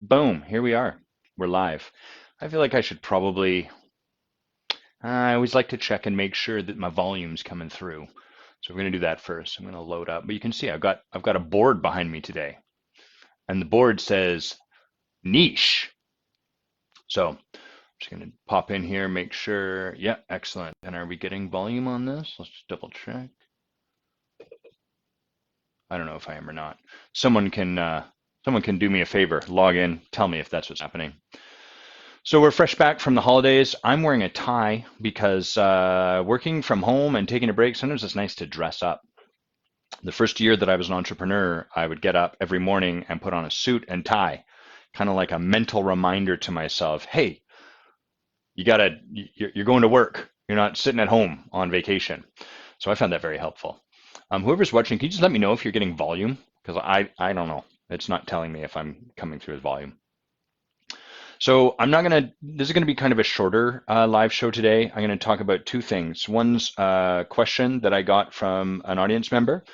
Boom, here we are. We're live. I feel like I should probably, I always like to check and make sure that my volume's coming through. So we're going to do that first. I'm going to load up. But you can see I've got a board behind me today. And the board says niche. So I'm just going to pop in here, make sure. Yeah, excellent. And are we getting volume on this? Let's just double check. I don't know if I am or not. Someone can do me a favor, log in, tell me if that's what's happening. So we're fresh back from the holidays. I'm wearing a tie because working from home and taking a break, sometimes it's nice to dress up. The first year that I was an entrepreneur, I would get up every morning and put on a suit and tie, kind of like a mental reminder to myself, hey, you're going to work. You're not sitting at home on vacation. So I found that very helpful. Whoever's watching, can you just let me know if you're getting volume? Because I don't know. It's not telling me if I'm coming through with volume. So this is going to be kind of a shorter live show today. I'm going to talk about two things. One's a question that I got from an audience member,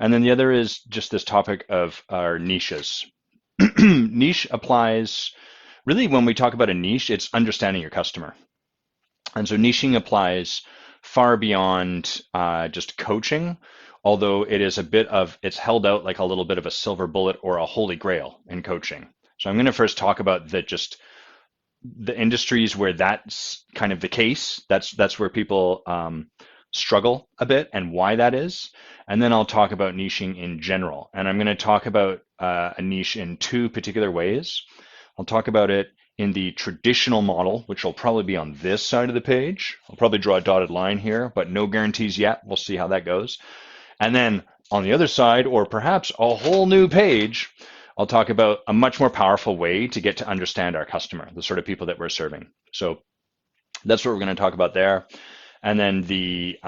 and then the other is just this topic of our niches. Niche applies, really when we talk about a niche, it's understanding your customer. And so niching applies far beyond just coaching, although it's held out like a little bit of a silver bullet or a holy grail in coaching. So I'm going to first talk about the industries where that's kind of the case. That's where people struggle a bit and why that is. And then I'll talk about niching in general. And I'm going to talk about a niche in two particular ways. I'll talk about it in the traditional model, which will probably be on this side of the page. I'll probably draw a dotted line here, but no guarantees yet. We'll see how that goes. And then on the other side, or perhaps a whole new page, I'll talk about a much more powerful way to get to understand our customer, the sort of people that we're serving. So that's what we're going to talk about there. And then the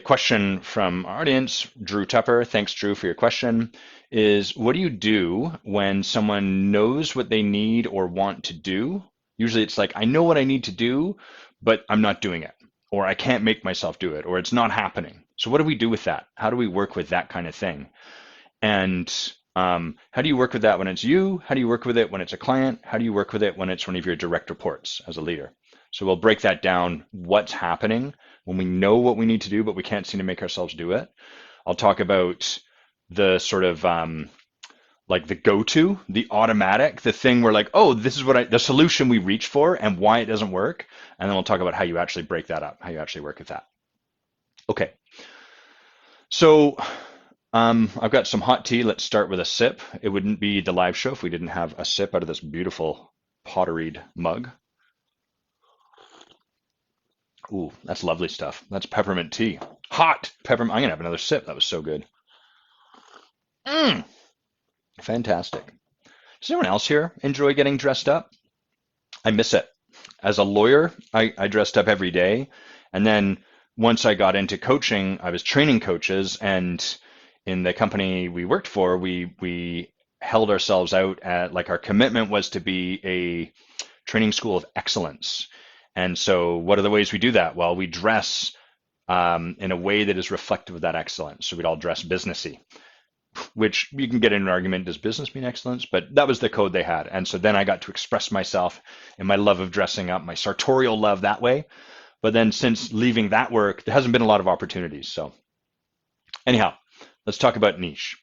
question from our audience, Drew Tupper, thanks Drew for your question, is what do you do when someone knows what they need or want to do? Usually it's like, I know what I need to do, but I'm not doing it, or I can't make myself do it, or it's not happening. So what do we do with that? How do we work with that kind of thing? And how do you work with that when it's you? How do you work with it when it's a client? How do you work with it when it's one of your direct reports as a leader? So we'll break that down, what's happening when we know what we need to do, but we can't seem to make ourselves do it. I'll talk about the sort of like the go-to, the automatic, the thing where like, oh, this is the solution we reach for and why it doesn't work. And then we'll talk about how you actually break that up, how you actually work with that. Okay. So I've got some hot tea. Let's start with a sip. It wouldn't be the live show if we didn't have a sip out of this beautiful potteried mug. Ooh, that's lovely stuff. That's peppermint tea. Hot peppermint. I'm gonna have another sip. That was so good. Mmm, fantastic. Does anyone else here enjoy getting dressed up? I miss it. As a lawyer, I dressed up every day. And then once I got into coaching, I was training coaches, and in the company we worked for, we held ourselves out at like our commitment was to be a training school of excellence. And so what are the ways we do that? Well, we dress in a way that is reflective of that excellence. So we'd all dress businessy, which you can get in an argument, does business mean excellence? But that was the code they had. And so then I got to express myself in my love of dressing up, my sartorial love that way. But then since leaving that work, there hasn't been a lot of opportunities. So anyhow, let's talk about niche.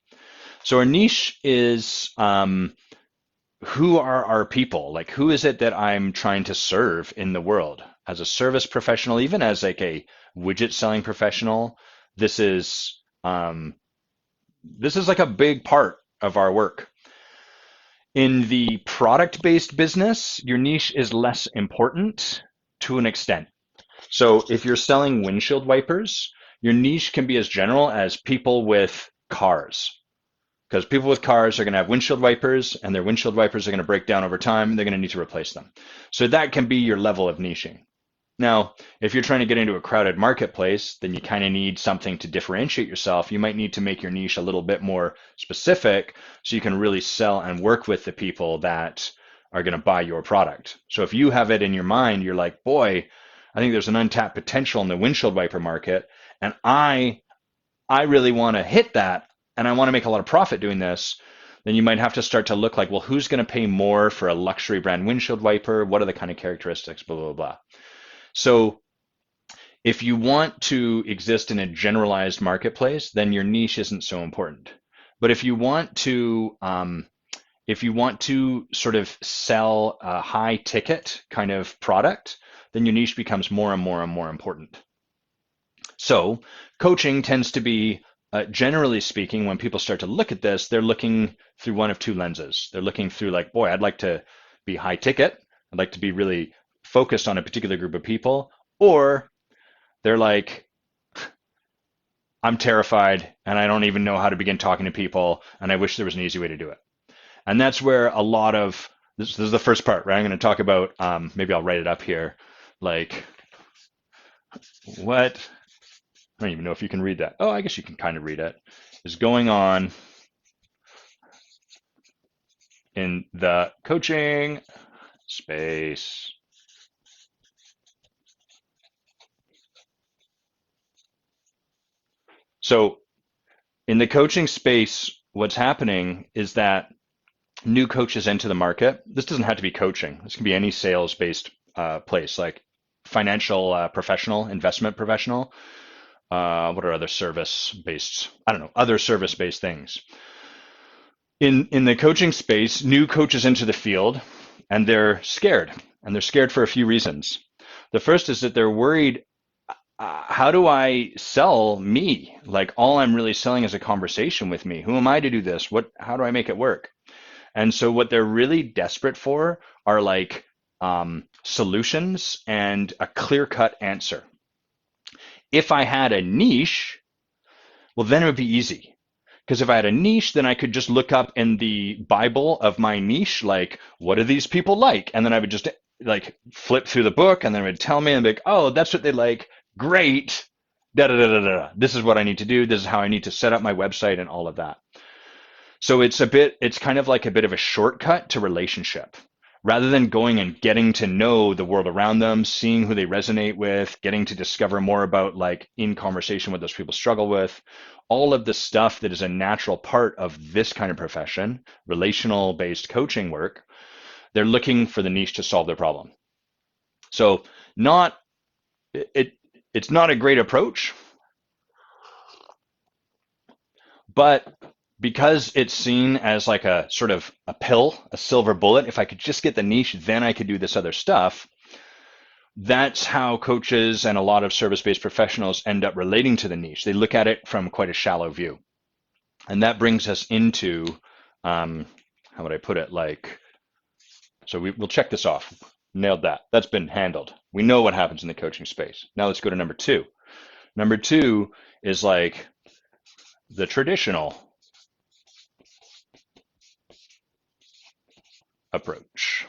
So our niche is who are our people? Like, who is it that I'm trying to serve in the world? As a service professional, even as like a widget selling professional, this is like a big part of our work. In the product-based business, your niche is less important to an extent. So if you're selling windshield wipers, your niche can be as general as people with cars. Because people with cars are going to have windshield wipers, and their windshield wipers are going to break down over time, and they're going to need to replace them. So that can be your level of niching. Now, if you're trying to get into a crowded marketplace, then you kind of need something to differentiate yourself. You might need to make your niche a little bit more specific so you can really sell and work with the people that are going to buy your product. So if you have it in your mind, you're like, boy, I think there's an untapped potential in the windshield wiper market, and I really want to hit that, and I want to make a lot of profit doing this, then you might have to start to look like, well, who's going to pay more for a luxury brand windshield wiper? What are the kind of characteristics, blah, blah, blah. So if you want to exist in a generalized marketplace, then your niche isn't so important. But if you want to sort of sell a high ticket kind of product, then your niche becomes more and more and more important. So coaching tends to be, generally speaking, when people start to look at this, they're looking through one of two lenses. They're looking through like, boy, I'd like to be high ticket. I'd like to be really focused on a particular group of people. Or they're like, I'm terrified and I don't even know how to begin talking to people, and I wish there was an easy way to do it. And that's where a lot of this is the first part, right? I'm going to talk about, maybe I'll write it up here, like what, I don't even know if you can read that. Oh, I guess you can kind of read it, is going on in the coaching space. So in the coaching space, what's happening is that new coaches enter the market. This doesn't have to be coaching. This can be any sales-based place, like financial professional, investment professional. What are other service-based? I don't know, other service-based things. In the coaching space, new coaches enter the field and they're scared. And they're scared for a few reasons. The first is that they're worried, how do I sell me? Like all I'm really selling is a conversation with me. Who am I to do this? How do I make it work? And so what they're really desperate for are like solutions and a clear-cut answer. If I had a niche, well, then it would be easy. Because if I had a niche, then I could just look up in the Bible of my niche, like, what do these people like? And then I would just like flip through the book and then it would tell me and be like, oh, that's what they like. Great. Da, da, da, da, da. This is what I need to do. This is how I need to set up my website and all of that. So it's kind of like a bit of a shortcut to relationship. Rather than going and getting to know the world around them, seeing who they resonate with, getting to discover more about like in conversation what those people struggle with, all of the stuff that is a natural part of this kind of profession, relational based coaching work, they're looking for the niche to solve their problem. So it's not a great approach, but because it's seen as like a sort of a pill, a silver bullet, if I could just get the niche, then I could do this other stuff. That's how coaches and a lot of service-based professionals end up relating to the niche. They look at it from quite a shallow view. And that brings us into, how would I put it? So we'll check this off. Nailed that. That's been handled. We know what happens in the coaching space. Now let's go to number two. Number two is like the traditional approach.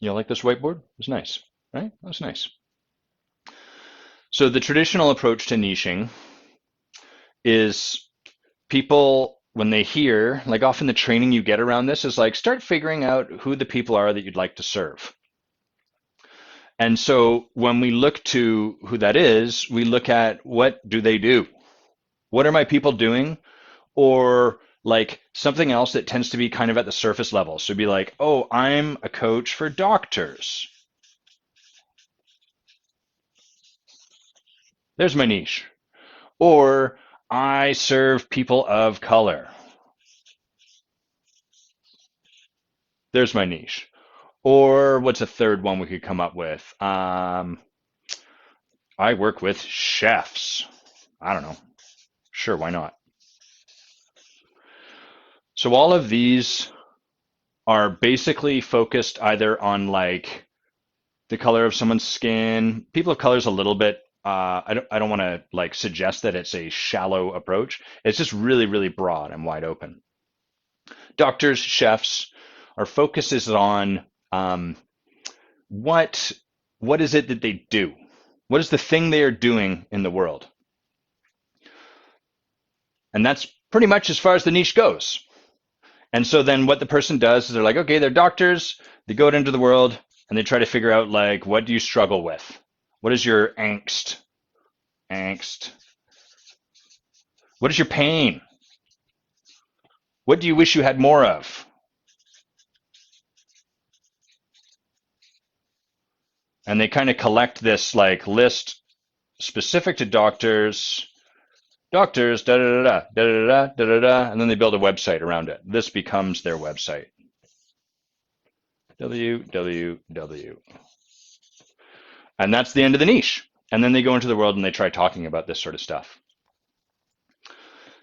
You like this whiteboard? It's nice, right? That's nice. So the traditional approach to niching is people, when they hear, like often the training you get around this is like, start figuring out who the people are that you'd like to serve. And so when we look to who that is, we look at what do they do? What are my people doing? Or like something else that tends to be kind of at the surface level. So be like, oh, I'm a coach for doctors. There's my niche. Or I serve people of color. There's my niche. Or what's a third one we could come up with? I work with chefs. I don't know. Sure, why not? So all of these are basically focused either on like the color of someone's skin. People of color is a little bit, I don't want to like suggest that it's a shallow approach. It's just really, really broad and wide open. Doctors, chefs, our focus is on what is it that they do? What is the thing they are doing in the world? And that's pretty much as far as the niche goes. And so then what the person does is they're like, okay, they're doctors, they go out into the world and they try to figure out like, what do you struggle with? What is your angst? What is your pain? What do you wish you had more of? And they kind of collect this like list specific to doctors, da da da da da da da da da, and then they build a website around it. This becomes their website. www. And that's the end of the niche. And then they go into the world and they try talking about this sort of stuff.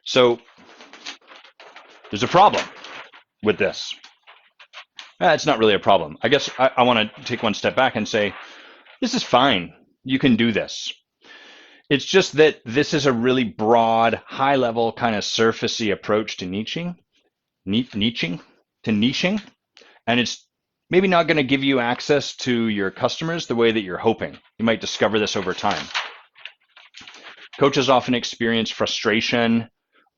So there's a problem with this. It's not really a problem. I guess I want to take one step back and say, this is fine. You can do this. It's just that this is a really broad, high-level, kind of surfacey approach to niching, and it's maybe not going to give you access to your customers the way that you're hoping. You might discover this over time. Coaches often experience frustration,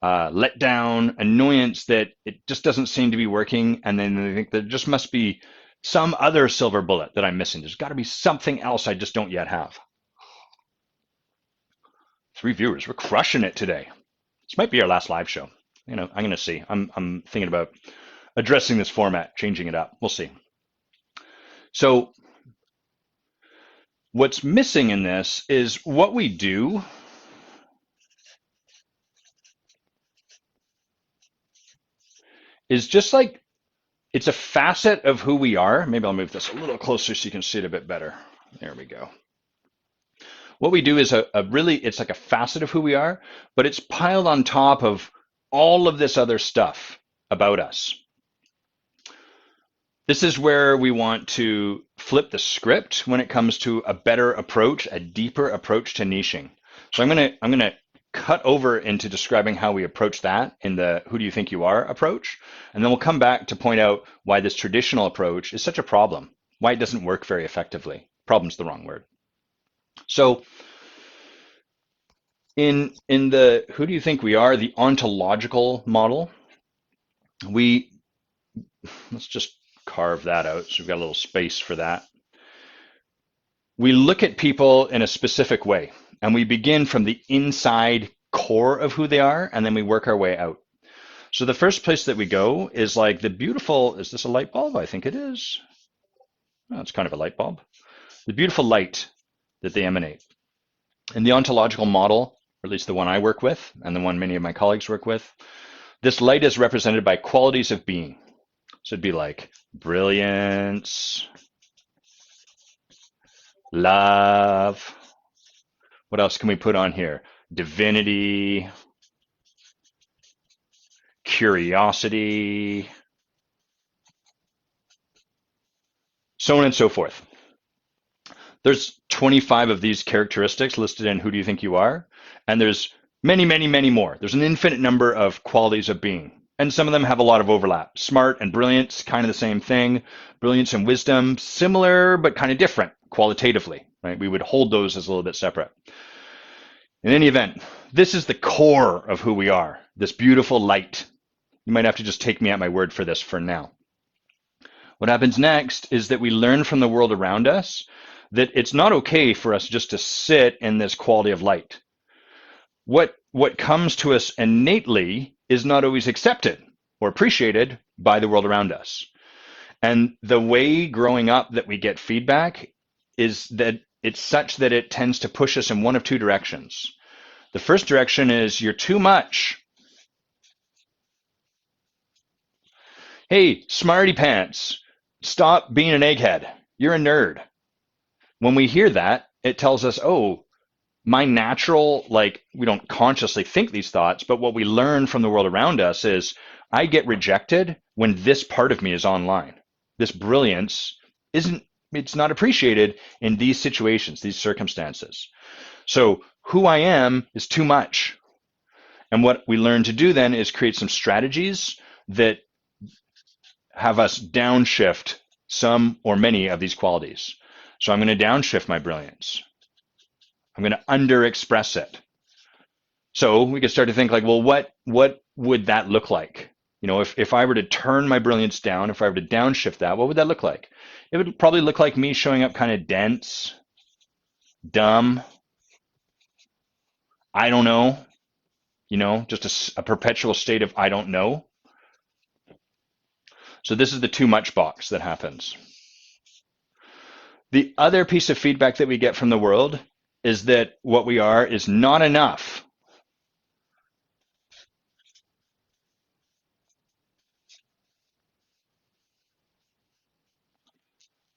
letdown, annoyance that it just doesn't seem to be working, and then they think there just must be some other silver bullet that I'm missing. There's got to be something else I just don't yet have. 3 viewers. We're crushing it today. This might be our last live show. I'm going to see. I'm thinking about addressing this format, changing it up. We'll see. So what's missing in this is what we do is just like, it's a facet of who we are. Maybe I'll move this a little closer so you can see it a bit better. There we go. What we do is it's like a facet of who we are, but it's piled on top of all of this other stuff about us. This is where we want to flip the script when it comes to a better approach, a deeper approach to niching. So I'm gonna cut over into describing how we approach that in the who do you think you are approach, and then we'll come back to point out why this traditional approach is such a problem, why it doesn't work very effectively. Problem's the wrong word. So in the who do you think we are, the ontological model, let's just carve that out so we've got a little space for that. We look at people in a specific way, and we begin from the inside core of who they are, and then we work our way out. So the first place that we go is like the beautiful, is this a light bulb? I think it is. Oh, it's kind of a light bulb. The beautiful light that they emanate. In the ontological model, or at least the one I work with, and the one many of my colleagues work with, this light is represented by qualities of being. So it'd be like brilliance, love. What else can we put on here? Divinity, curiosity, so on and so forth. There's 25 of these characteristics listed in Who Do You Think You Are? And there's many, many, many more. There's an infinite number of qualities of being. And some of them have a lot of overlap. Smart and brilliance, kind of the same thing. Brilliance and wisdom, similar, but kind of different qualitatively, right? We would hold those as a little bit separate. In any event, this is the core of who we are, this beautiful light. You might have to just take me at my word for this for now. What happens next is that we learn from the world around us that it's not okay for us just to sit in this quality of light. What comes to us innately is not always accepted or appreciated by the world around us. And the way growing up that we get feedback is that it's such that it tends to push us in one of two directions. The first direction is you're too much. Hey, smarty pants, stop being an egghead. You're a nerd. When we hear that, it tells us, oh, my natural, we don't consciously think these thoughts, but what we learn from the world around us is I get rejected when this part of me is online. This brilliance it's not appreciated in these situations, these circumstances. So who I am is too much. And what we learn to do then is create some strategies that have us downshift some or many of these qualities. So I'm going to downshift my brilliance. I'm going to underexpress it. So we can start to think like, well, what would that look like? If I were to turn my brilliance down, if I were to downshift that, what would that look like? It would probably look like me showing up kind of dense, dumb. I don't know. just a perpetual state of I don't know. So this is the too much box that happens. The other piece of feedback that we get from the world is that what we are is not enough.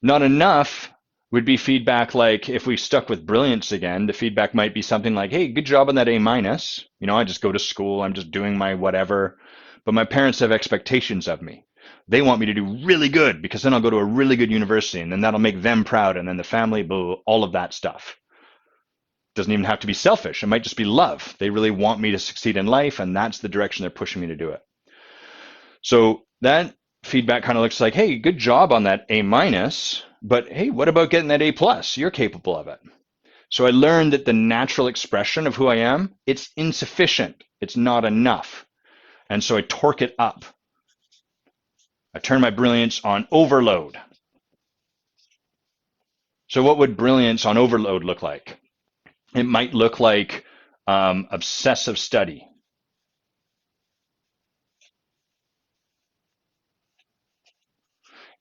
Not enough would be feedback like if we stuck with brilliance again, the feedback might be something like, hey, good job on that A minus. I just go to school, I'm just doing my whatever. But my parents have expectations of me. They want me to do really good because then I'll go to a really good university and then that'll make them proud. And then the family, boo, all of that stuff. Doesn't even have to be selfish. It might just be love. They really want me to succeed in life, and that's the direction they're pushing me to do it. So that feedback kind of looks like, hey, good job on that A minus, but hey, what about getting that A plus? You're capable of it. So I learned that the natural expression of who I am, it's insufficient. It's not enough. And so I torque it up. I turn my brilliance on overload. So what would brilliance on overload look like? It might look like obsessive study.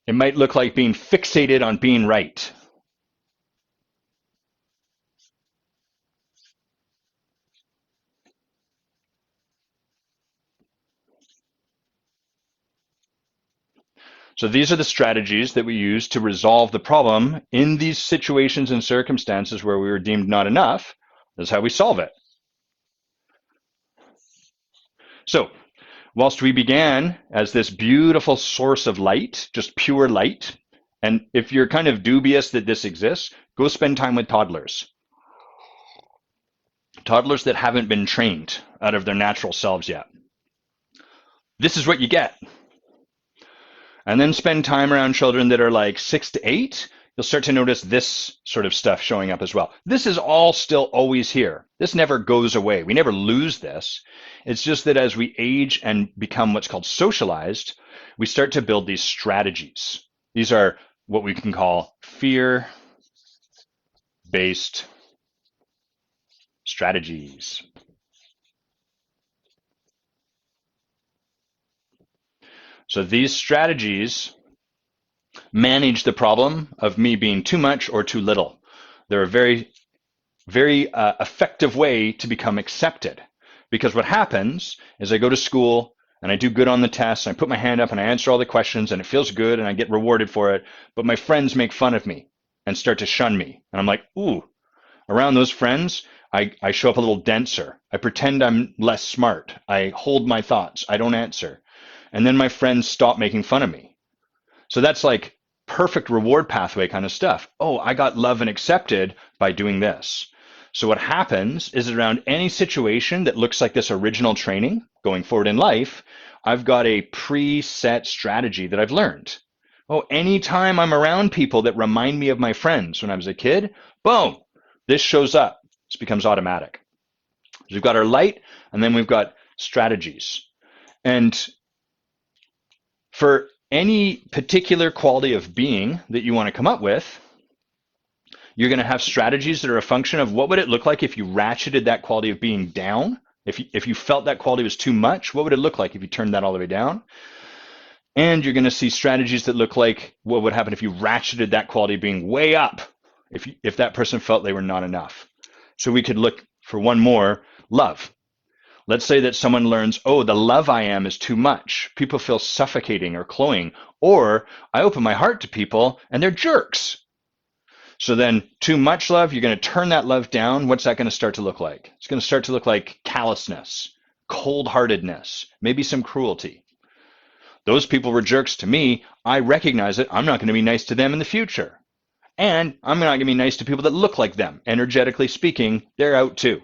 It might look like being fixated on being right. So these are the strategies that we use to resolve the problem in these situations and circumstances where we were deemed not enough. That's how we solve it. So whilst we began as this beautiful source of light, just pure light, and if you're kind of dubious that this exists, go spend time with toddlers. Toddlers that haven't been trained out of their natural selves yet. This is what you get. And then spend time around children that are like 6 to 8. You'll start to notice this sort of stuff showing up as well. This is all still always here. This never goes away. We never lose this. It's just that as we age and become what's called socialized, we start to build these strategies. These are what we can call fear-based strategies. So these strategies manage the problem of me being too much or too little. They're a very, very effective way to become accepted. Because what happens is I go to school and I do good on the tests, and I put my hand up and I answer all the questions and it feels good and I get rewarded for it, but my friends make fun of me and start to shun me. And I'm like, ooh, around those friends, I show up a little denser. I pretend I'm less smart. I hold my thoughts. I don't answer. And then my friends stop making fun of me. So that's like perfect reward pathway kind of stuff. Oh, I got love and accepted by doing this. So what happens is around any situation that looks like this original training going forward in life, I've got a preset strategy that I've learned. Oh, anytime I'm around people that remind me of my friends when I was a kid, boom, this shows up. This becomes automatic. So we've got our light, and then we've got strategies. And for any particular quality of being that you want to come up with, you're going to have strategies that are a function of what would it look like if you ratcheted that quality of being down. If you felt that quality was too much, what would it look like if you turned that all the way down? And you're going to see strategies that look like what would happen if you ratcheted that quality of being way up, if that person felt they were not enough. So we could look for one more, love. Let's say that someone learns, oh, the love I am is too much. People feel suffocating or cloying. Or I open my heart to people and they're jerks. So then too much love, you're going to turn that love down. What's that going to start to look like? It's going to start to look like callousness, cold-heartedness, maybe some cruelty. Those people were jerks to me. I recognize it. I'm not going to be nice to them in the future. And I'm not going to be nice to people that look like them. Energetically speaking, they're out too.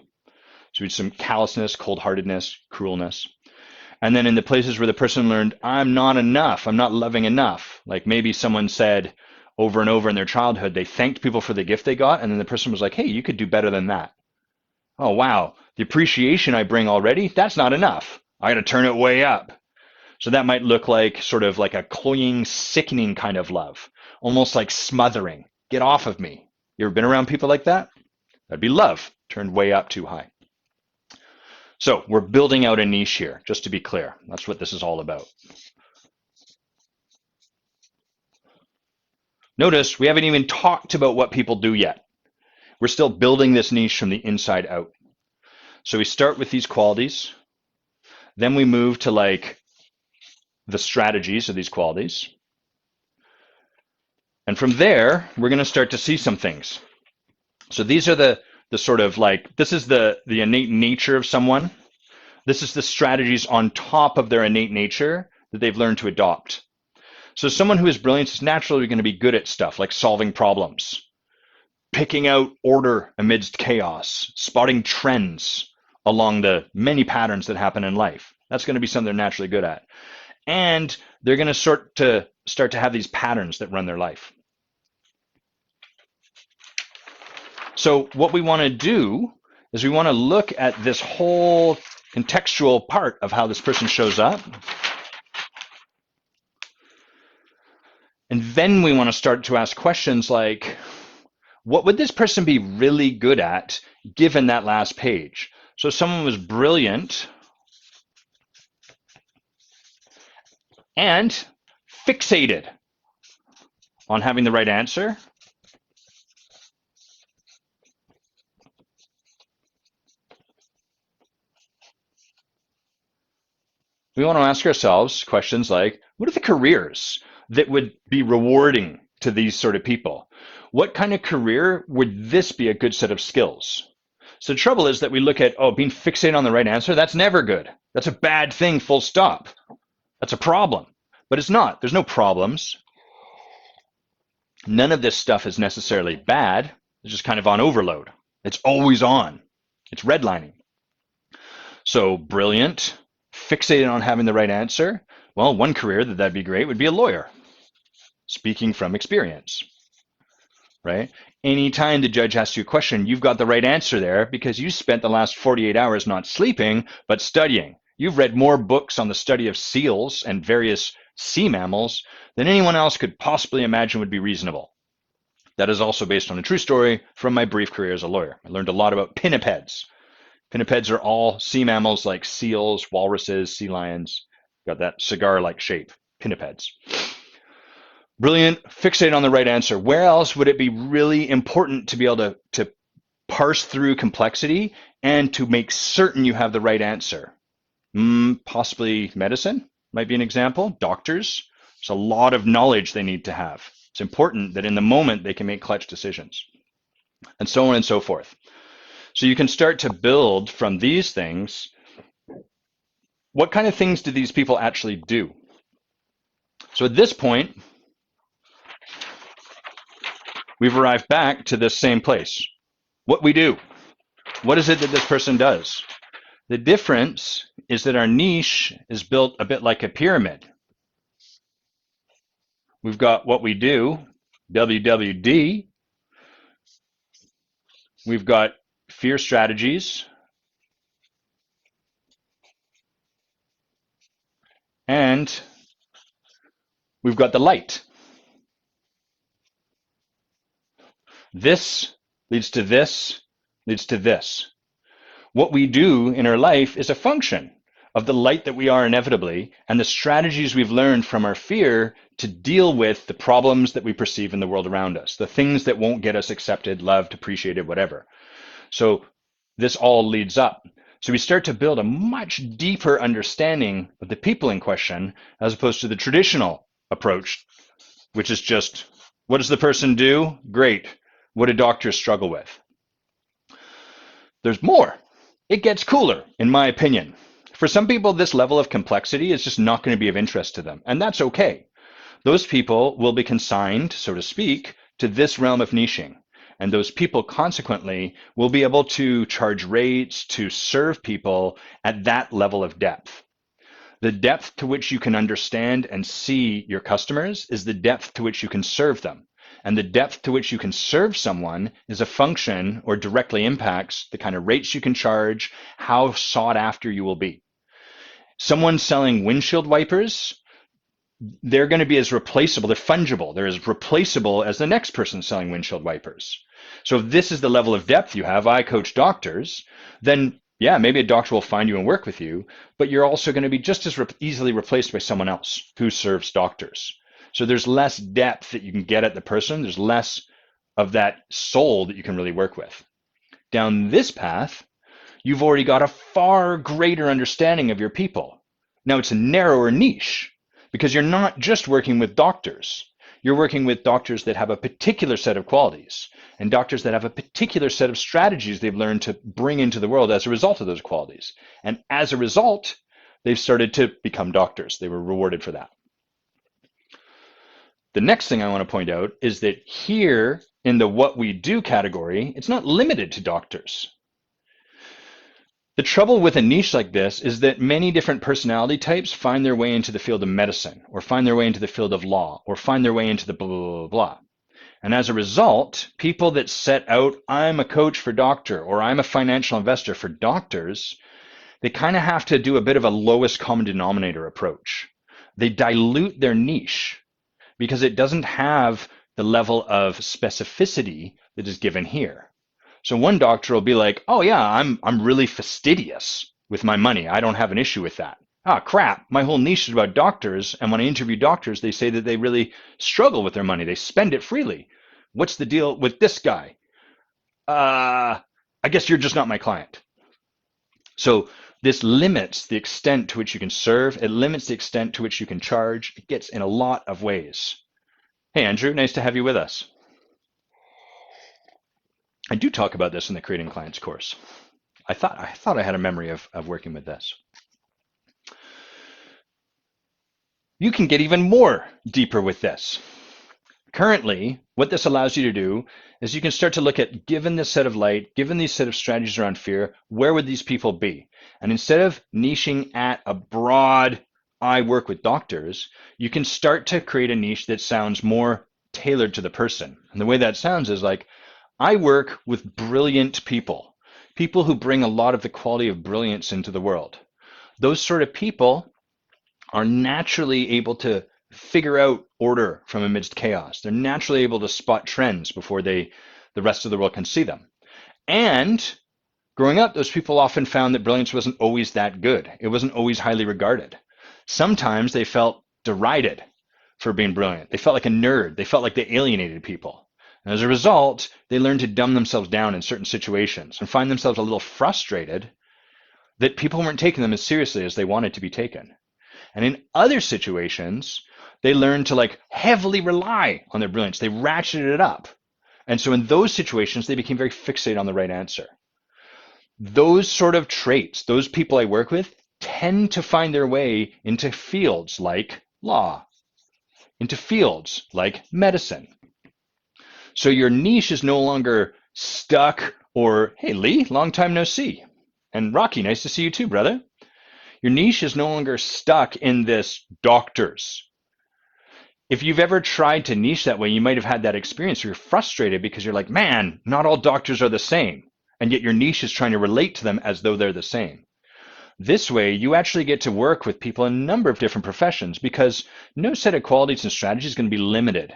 So some callousness, cold-heartedness, cruelness. And then in the places where the person learned, I'm not enough, I'm not loving enough. Like maybe someone said over and over in their childhood, they thanked people for the gift they got, and then the person was like, hey, you could do better than that. Oh, wow, the appreciation I bring already, that's not enough. I got to turn it way up. So that might look like sort of like a cloying, sickening kind of love, almost like smothering. Get off of me. You ever been around people like that? That'd be love, turned way up too high. So we're building out a niche here, just to be clear. That's what this is all about. Notice we haven't even talked about what people do yet. We're still building this niche from the inside out. So we start with these qualities. Then we move to like the strategies of these qualities. And from there, we're going to start to see some things. So these are the sort of like, this is the innate nature of someone. This is the strategies on top of their innate nature that they've learned to adopt. So someone who is brilliant is naturally going to be good at stuff like solving problems, picking out order amidst chaos, spotting trends along the many patterns that happen in life. That's going to be something they're naturally good at. And they're going to start to have these patterns that run their life. So what we want to do is we want to look at this whole contextual part of how this person shows up. And then we want to start to ask questions like, what would this person be really good at given that last page? So if someone was brilliant and fixated on having the right answer, we want to ask ourselves questions like, what are the careers that would be rewarding to these sort of people? What kind of career would this be a good set of skills? So the trouble is that we look at, being fixated on the right answer, that's never good. That's a bad thing, full stop. That's a problem. But it's not. There's no problems. None of this stuff is necessarily bad. It's just kind of on overload. It's always on. It's redlining. So brilliant, fixated on having the right answer. Well, one career that'd be great would be a lawyer, speaking from experience, right? Anytime the judge asks you a question, you've got the right answer there because you spent the last 48 hours not sleeping, but studying. You've read more books on the study of seals and various sea mammals than anyone else could possibly imagine would be reasonable. That is also based on a true story from my brief career as a lawyer. I learned a lot about pinnipeds. Pinnipeds are all sea mammals like seals, walruses, sea lions. Got that cigar-like shape, pinnipeds. Brilliant, fixate on the right answer. Where else would it be really important to be able to parse through complexity and to make certain you have the right answer? Possibly medicine might be an example. Doctors, there's a lot of knowledge they need to have. It's important that in the moment they can make clutch decisions, and so on and so forth. So you can start to build from these things. What kind of things do these people actually do? So at this point, we've arrived back to this same place. What we do. What is it that this person does? The difference is that our niche is built a bit like a pyramid. We've got what we do, WWD. We've got fear strategies. And we've got the light. This leads to this, leads to this. What we do in our life is a function of the light that we are inevitably and the strategies we've learned from our fear to deal with the problems that we perceive in the world around us, the things that won't get us accepted, loved, appreciated, whatever. So this all leads up. So we start to build a much deeper understanding of the people in question as opposed to the traditional approach, which is just, what does the person do? Great. What do doctors struggle with? There's more. It gets cooler, in my opinion. For some people, this level of complexity is just not going to be of interest to them, and that's okay. Those people will be consigned, so to speak, to this realm of niching. And those people, consequently, will be able to charge rates to serve people at that level of depth. The depth to which you can understand and see your customers is the depth to which you can serve them. And the depth to which you can serve someone is a function or directly impacts the kind of rates you can charge, how sought after you will be. Someone selling windshield wipers, they're going to be as replaceable, they're fungible, they're as replaceable as the next person selling windshield wipers. So if this is the level of depth you have, I coach doctors, then yeah, maybe a doctor will find you and work with you, but you're also going to be just as easily replaced by someone else who serves doctors. So there's less depth that you can get at the person. There's less of that soul that you can really work with. Down this path, you've already got a far greater understanding of your people. Now it's a narrower niche because you're not just working with doctors. You're working with doctors that have a particular set of qualities and doctors that have a particular set of strategies they've learned to bring into the world as a result of those qualities. And as a result, they've started to become doctors. They were rewarded for that. The next thing I want to point out is that here in the what we do category, it's not limited to doctors. The trouble with a niche like this is that many different personality types find their way into the field of medicine, or find their way into the field of law, or find their way into the blah, blah, blah, blah. And as a result, people that set out, I'm a coach for doctor, or I'm a financial investor for doctors, they kind of have to do a bit of a lowest common denominator approach. They dilute their niche because it doesn't have the level of specificity that is given here. So one doctor will be like, oh yeah, I'm really fastidious with my money. I don't have an issue with that. Ah, crap. My whole niche is about doctors. And when I interview doctors, they say that they really struggle with their money. They spend it freely. What's the deal with this guy? I guess you're just not my client. So this limits the extent to which you can serve. It limits the extent to which you can charge. It gets in a lot of ways. Hey, Andrew, nice to have you with us. I do talk about this in the Creating Clients course. I thought I had a memory of working with this. You can get even more deeper with this. Currently, what this allows you to do is you can start to look at, given this set of light, given these set of strategies around fear, where would these people be? And instead of niching at a broad, I work with doctors, you can start to create a niche that sounds more tailored to the person. And the way that sounds is like, I work with brilliant people, people who bring a lot of the quality of brilliance into the world. Those sort of people are naturally able to figure out order from amidst chaos. They're naturally able to spot trends before the rest of the world can see them. And growing up, those people often found that brilliance wasn't always that good. It wasn't always highly regarded. Sometimes they felt derided for being brilliant. They felt like a nerd. They felt like they alienated people. And as a result, they learned to dumb themselves down in certain situations and find themselves a little frustrated that people weren't taking them as seriously as they wanted to be taken. And in other situations, they learned to like heavily rely on their brilliance. They ratcheted it up. And so in those situations, they became very fixated on the right answer. Those sort of traits, those people I work with tend to find their way into fields like law, into fields like medicine. So your niche is no longer stuck or, hey, Lee, long time no see. And Rocky, nice to see you too, brother. Your niche is no longer stuck in this doctors. If you've ever tried to niche that way, you might have had that experience where you're frustrated because you're like, man, not all doctors are the same. And yet your niche is trying to relate to them as though they're the same. This way, you actually get to work with people in a number of different professions because no set of qualities and strategies is going to be limited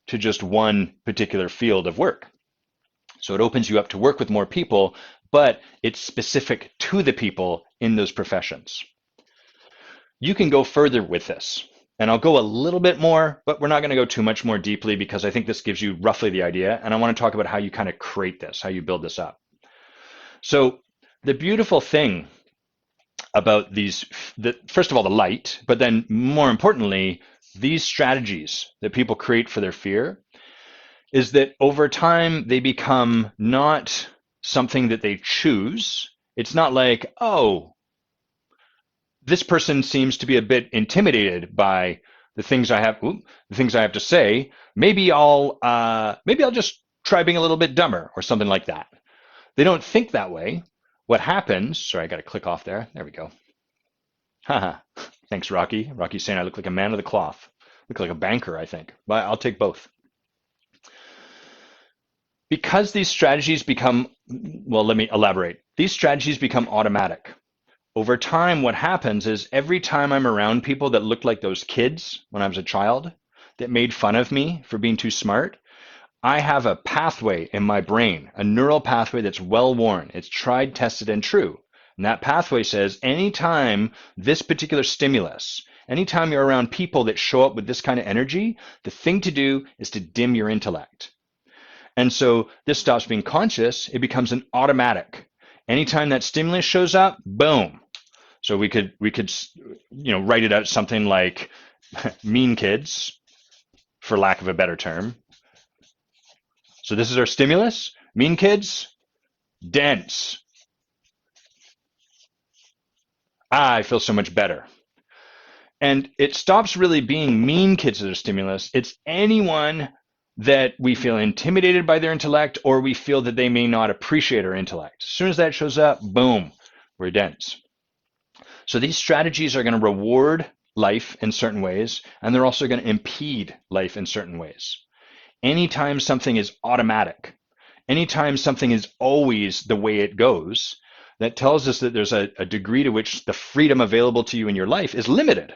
to just one particular field of work. So it opens you up to work with more people, but it's specific to the people in those professions. You can go further with this, and I'll go a little bit more, but we're not going to go too much more deeply because I think this gives you roughly the idea, and I want to talk about how you kind of create this, how you build this up. So the beautiful thing about these, first of all, the light, but then more importantly, these strategies that people create for their fear is that over time they become not something that they choose. It's not like, oh, this person seems to be a bit intimidated by the things I have to say. Maybe I'll just try being a little bit dumber or something like that. They don't think that way. What happens? Sorry, I got to click off there. There we go. Haha. Thanks, Rocky. Rocky's saying I look like a man of the cloth. Look like a banker, I think. But I'll take both. Because these strategies become, well, let me elaborate. These strategies become automatic. Over time, what happens is every time I'm around people that looked like those kids when I was a child that made fun of me for being too smart, I have a pathway in my brain, a neural pathway that's well worn. It's tried, tested, and true. And that pathway says anytime this particular stimulus, anytime you're around people that show up with this kind of energy, the thing to do is to dim your intellect. And so this stops being conscious, it becomes an automatic. Anytime that stimulus shows up, boom. So we could write it out something like mean kids, for lack of a better term. So this is our stimulus, mean kids, dense. I feel so much better. And it stops really being mean kids as a stimulus. It's anyone that we feel intimidated by their intellect or we feel that they may not appreciate our intellect. As soon as that shows up, boom, we're dense. So these strategies are going to reward life in certain ways, and they're also going to impede life in certain ways. Anytime something is automatic, anytime something is always the way it goes, that tells us that there's a degree to which the freedom available to you in your life is limited.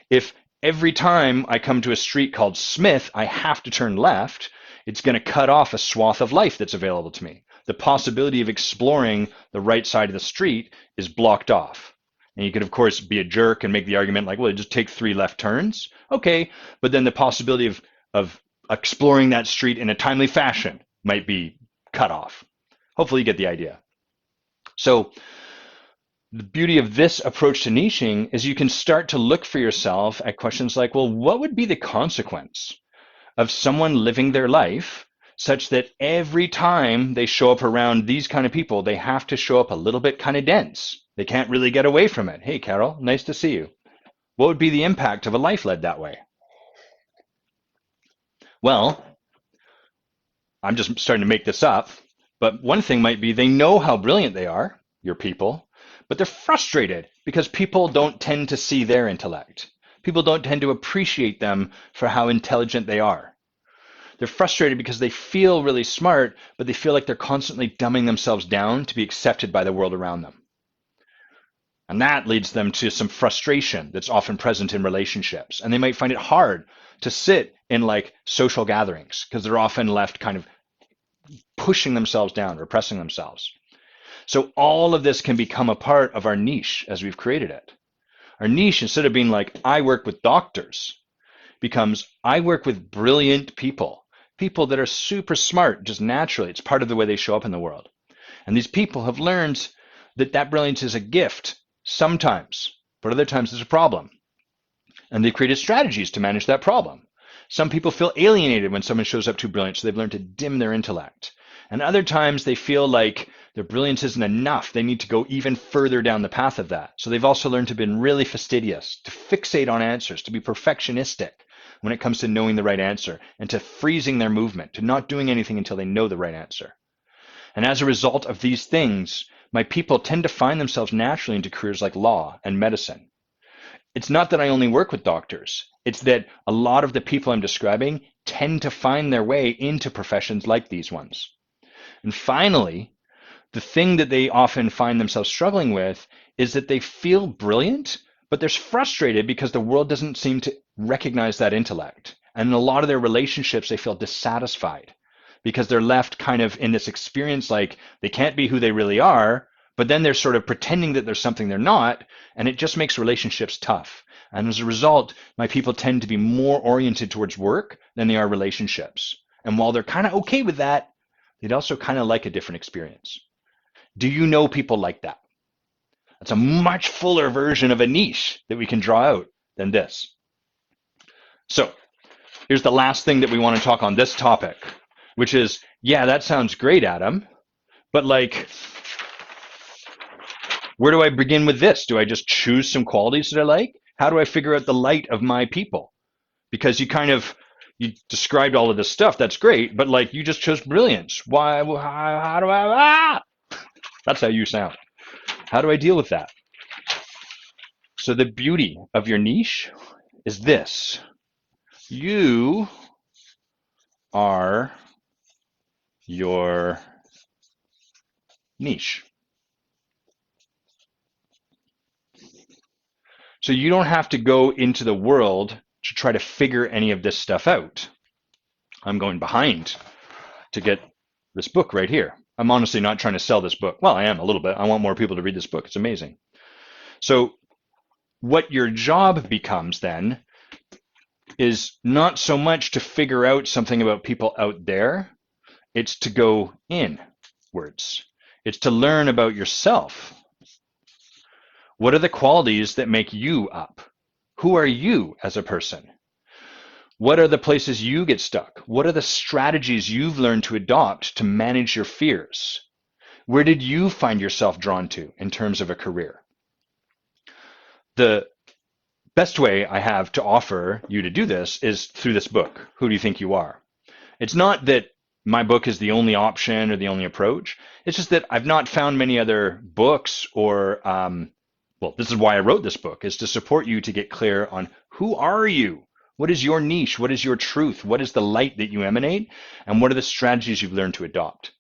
If every time I come to a street called Smith, I have to turn left, it's going to cut off a swath of life that's available to me. The possibility of exploring the right side of the street is blocked off. And you could, of course, be a jerk and make the argument like, well, just take 3 left turns. Okay, but then the possibility of exploring that street in a timely fashion might be cut off. Hopefully you get the idea. So the beauty of this approach to niching is you can start to look for yourself at questions like, well, what would be the consequence of someone living their life such that every time they show up around these kind of people, they have to show up a little bit kind of dense. They can't really get away from it. Hey, Carol, nice to see you. What would be the impact of a life led that way? Well, I'm just starting to make this up, but one thing might be they know how brilliant they are, your people, but they're frustrated because people don't tend to see their intellect. People don't tend to appreciate them for how intelligent they are. They're frustrated because they feel really smart, but they feel like they're constantly dumbing themselves down to be accepted by the world around them. And that leads them to some frustration that's often present in relationships. And they might find it hard to sit in like social gatherings because they're often left kind of pushing themselves down, repressing themselves. So all of this can become a part of our niche as we've created it. Our niche, instead of being like, I work with doctors, becomes, I work with brilliant people, people that are super smart, just naturally. It's part of the way they show up in the world. And these people have learned that that brilliance is a gift sometimes, but other times it's a problem. And they've created strategies to manage that problem. Some people feel alienated when someone shows up too brilliant, so they've learned to dim their intellect. And other times they feel like their brilliance isn't enough. They need to go even further down the path of that. So they've also learned to be really fastidious, to fixate on answers, to be perfectionistic when it comes to knowing the right answer, and to freezing their movement, to not doing anything until they know the right answer. And as a result of these things, my people tend to find themselves naturally into careers like law and medicine. It's not that I only work with doctors. It's that a lot of the people I'm describing tend to find their way into professions like these ones. And finally, the thing that they often find themselves struggling with is that they feel brilliant, but they're frustrated because the world doesn't seem to recognize that intellect. And in a lot of their relationships, they feel dissatisfied because they're left kind of in this experience like they can't be who they really are, but then they're sort of pretending that there's something they're not, and it just makes relationships tough. And as a result, my people tend to be more oriented towards work than they are relationships. And while they're kind of okay with that, they'd also kind of like a different experience. Do you know people like that? That's a much fuller version of a niche that we can draw out than this. So here's the last thing that we want to talk on this topic, which is, yeah, that sounds great, Adam, but like, where do I begin with this? Do I just choose some qualities that I like? How do I figure out the light of my people? Because you described all of this stuff. That's great, but like you just chose brilliance. Why? How do I? That's how you sound. How do I deal with that? So the beauty of your niche is this. You are your niche. So you don't have to go into the world to try to figure any of this stuff out. I'm going behind to get this book right here. I'm honestly not trying to sell this book. Well, I am a little bit. I want more people to read this book. It's amazing. So what your job becomes then is not so much to figure out something about people out there. It's to go inwards. It's to learn about yourself. What are the qualities that make you up? Who are you as a person? What are the places you get stuck? What are the strategies you've learned to adopt to manage your fears? Where did you find yourself drawn to in terms of a career? The best way I have to offer you to do this is through this book, Who Do You Think You Are? It's not that my book is the only option or the only approach. It's just that I've not found many other books or, well, this is why I wrote this book, is to support you to get clear on who are you? What is your niche? What is your truth? What is the light that you emanate? And what are the strategies you've learned to adopt?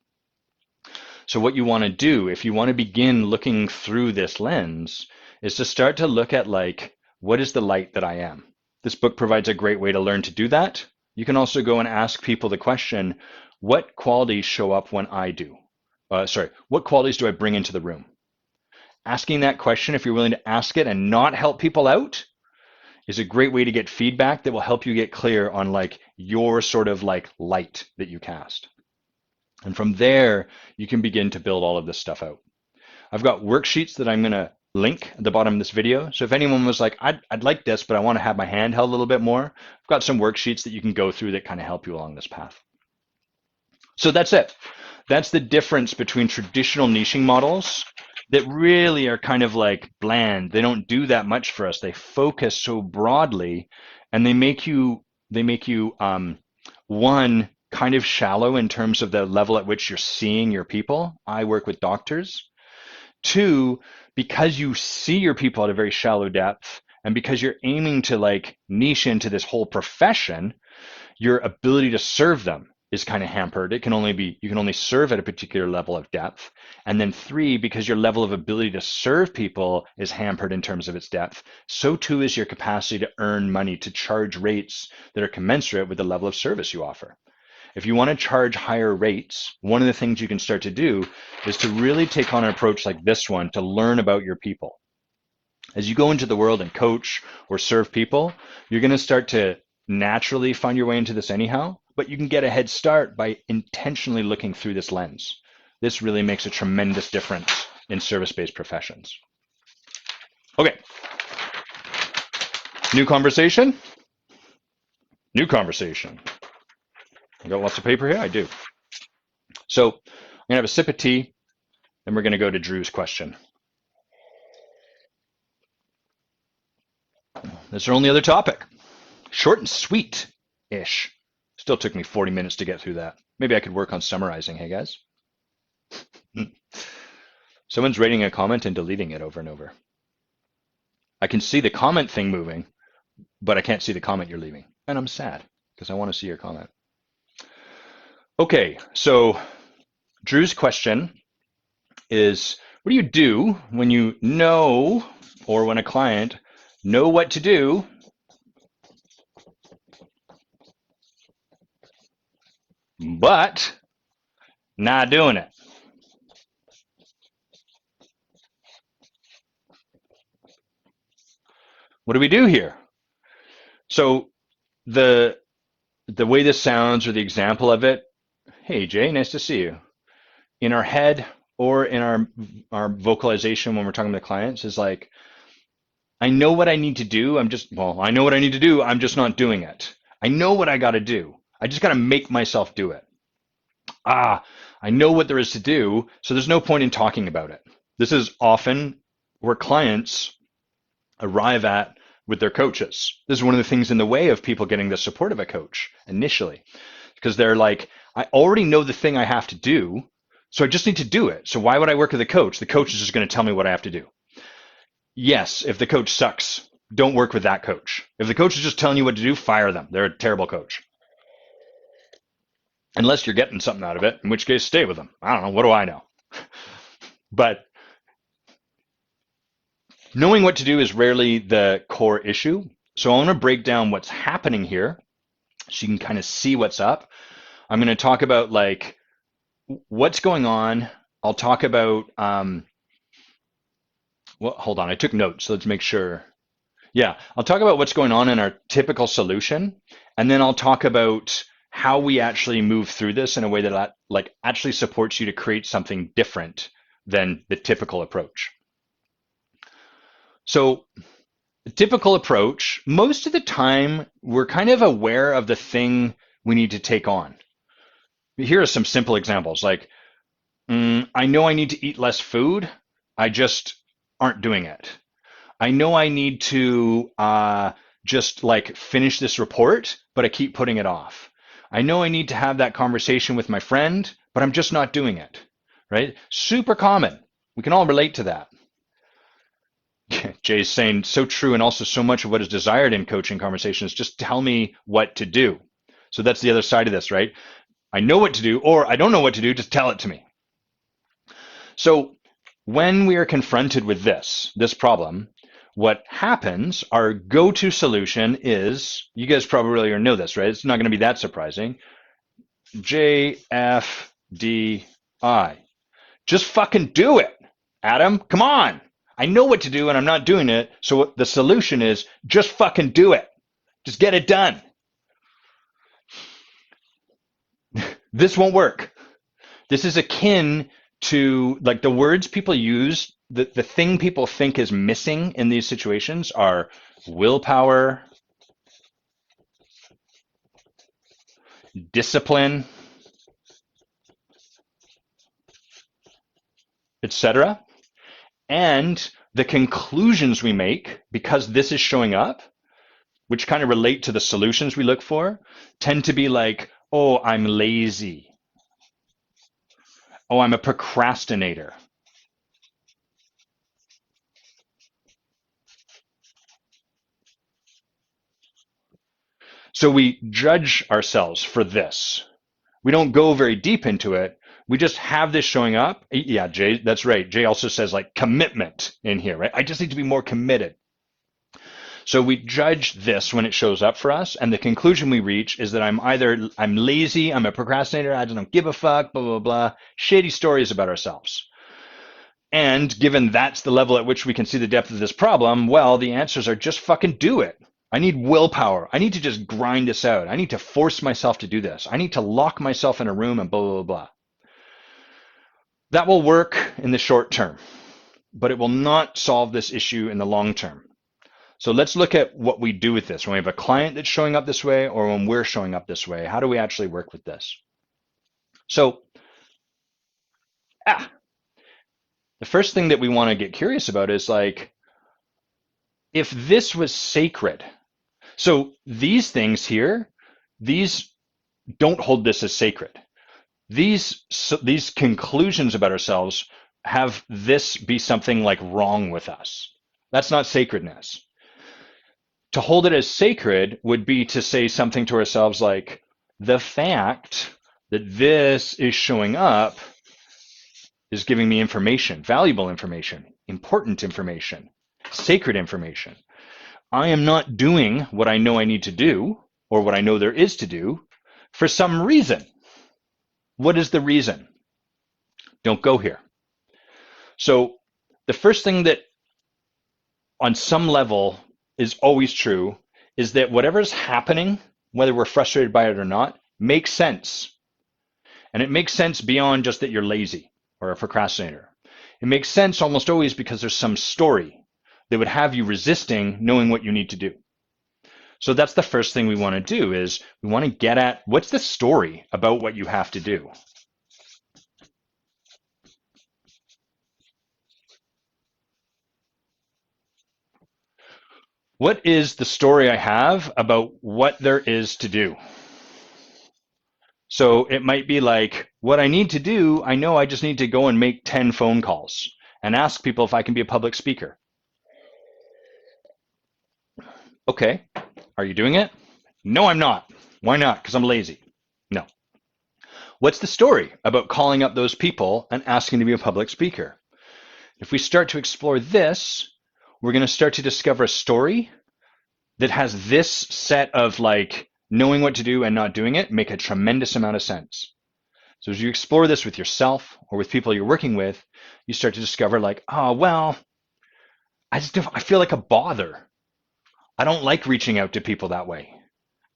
So what you want to do, if you want to begin looking through this lens, is to start to look at like, what is the light that I am? This book provides a great way to learn to do that. You can also go and ask people the question, what qualities show up when I do? What qualities do I bring into the room? Asking that question, if you're willing to ask it and not help people out, is a great way to get feedback that will help you get clear on like your sort of like light that you cast. And from there, you can begin to build all of this stuff out. I've got worksheets that I'm going to link at the bottom of this video. So if anyone was like, I'd like this, but I want to have my hand held a little bit more, I've got some worksheets that you can go through that kind of help you along this path. So that's it. That's the difference between traditional niching models that really are kind of like bland. They don't do that much for us. They focus so broadly, and they make you one, kind of shallow in terms of the level at which you're seeing your people. I work with doctors. Two, because you see your people at a very shallow depth, and because you're aiming to like niche into this whole profession, your ability to serve them is kind of hampered. You can only serve at a particular level of depth. And then three, because your level of ability to serve people is hampered in terms of its depth, so too is your capacity to earn money, to charge rates that are commensurate with the level of service you offer. If you want to charge higher rates, one of the things you can start to do is to really take on an approach like this one to learn about your people. As you go into the world and coach or serve people, you're going to start to naturally find your way into this anyhow, but you can get a head start by intentionally looking through this lens. This really makes a tremendous difference in service-based professions. Okay. New conversation? New conversation. I got lots of paper here? I do. So I'm going to have a sip of tea, and we're going to go to Drew's question. That's our only other topic. Short and sweet-ish. Still took me 40 minutes to get through that. Maybe I could work on summarizing, hey guys? Someone's rating a comment and deleting it over and over. I can see the comment thing moving, but I can't see the comment you're leaving. And I'm sad, because I want to see your comment. Okay, so Drew's question is, what do you do when you know, or when a client know what to do, but not doing it? What do we do here? So the way this sounds, or the example of it, hey Jay, nice to see you. In our head or in our vocalization when we're talking to clients is like, I know what I need to do. I know what I need to do. I'm just not doing it. I know what I got to do. I just got to make myself do it. I know what there is to do, so there's no point in talking about it. This is often where clients arrive at with their coaches. This is one of the things in the way of people getting the support of a coach initially, because they're like, I already know the thing I have to do, so I just need to do it. So why would I work with a coach? The coach is just going to tell me what I have to do. Yes, if the coach sucks, don't work with that coach. If the coach is just telling you what to do, fire them. They're a terrible coach. Unless you're getting something out of it, in which case stay with them. I don't know, what do I know? But knowing what to do is rarely the core issue. So I want to break down what's happening here so you can kind of see what's up. I'm going to talk about like what's going on. I'll talk about, well, hold on, I took notes, so let's make sure. Yeah, I'll talk about what's going on in our typical solution, and then I'll talk about how we actually move through this in a way that like actually supports you to create something different than the typical approach. So the typical approach, most of the time, we're kind of aware of the thing we need to take on. Here are some simple examples. Like, I know I need to eat less food. I just aren't doing it. I know I need to just like finish this report, but I keep putting it off. I know I need to have that conversation with my friend, but I'm just not doing it. Right? Super common. We can all relate to that. Jay's saying so true, and also so much of what is desired in coaching conversations. Just tell me what to do. So that's the other side of this, right? I know what to do, or I don't know what to do. Just tell it to me. So when we are confronted with this problem, what happens, our go-to solution is, you guys probably already know this, right? It's not going to be that surprising. JFDI. Just fucking do it, Adam. Come on. I know what to do and I'm not doing it. So the solution is just fucking do it. Just get it done. This won't work. This is akin to like the words people use, the thing people think is missing in these situations are willpower, discipline, etc. And the conclusions we make, because this is showing up, which kind of relate to the solutions we look for, tend to be like, oh, I'm lazy. Oh, I'm a procrastinator. So we judge ourselves for this. We don't go very deep into it. We just have this showing up. Yeah, Jay, that's right. Jay also says like commitment in here, right? I just need to be more committed. So we judge this when it shows up for us, and the conclusion we reach is that I'm lazy, I'm a procrastinator, I don't give a fuck, blah blah blah, shady stories about ourselves. And given that's the level at which we can see the depth of this problem, well, the answers are just fucking do it. I need willpower. I need to just grind this out. I need to force myself to do this. I need to lock myself in a room and blah blah blah. That will work in the short term, but it will not solve this issue in the long term. So let's look at what we do with this. When we have a client that's showing up this way or when we're showing up this way, how do we actually work with this? So, the first thing that we want to get curious about is like, if this was sacred, so these things here, these don't hold this as sacred. These conclusions about ourselves have this be something like wrong with us. That's not sacredness. To hold it as sacred would be to say something to ourselves like, the fact that this is showing up is giving me information, valuable information, important information, sacred information. I am not doing what I know I need to do or what I know there is to do for some reason. What is the reason? Don't go here. So the first thing that on some level is always true is that whatever's happening, whether we're frustrated by it or not, makes sense. And it makes sense beyond just that you're lazy or a procrastinator. It makes sense almost always because there's some story that would have you resisting knowing what you need to do. So that's the first thing we want to do is we want to get at what's the story about what you have to do. What is the story I have about what there is to do? So it might be like, what I need to do, I know I just need to go and make 10 phone calls and ask people if I can be a public speaker. Okay, are you doing it? No, I'm not. Why not? Because I'm lazy. No. What's the story about calling up those people and asking to be a public speaker? If we start to explore this, we're going to start to discover a story that has this set of like knowing what to do and not doing it make a tremendous amount of sense. So as you explore this with yourself or with people you're working with, you start to discover like, oh, well, I feel like a bother. I don't like reaching out to people that way.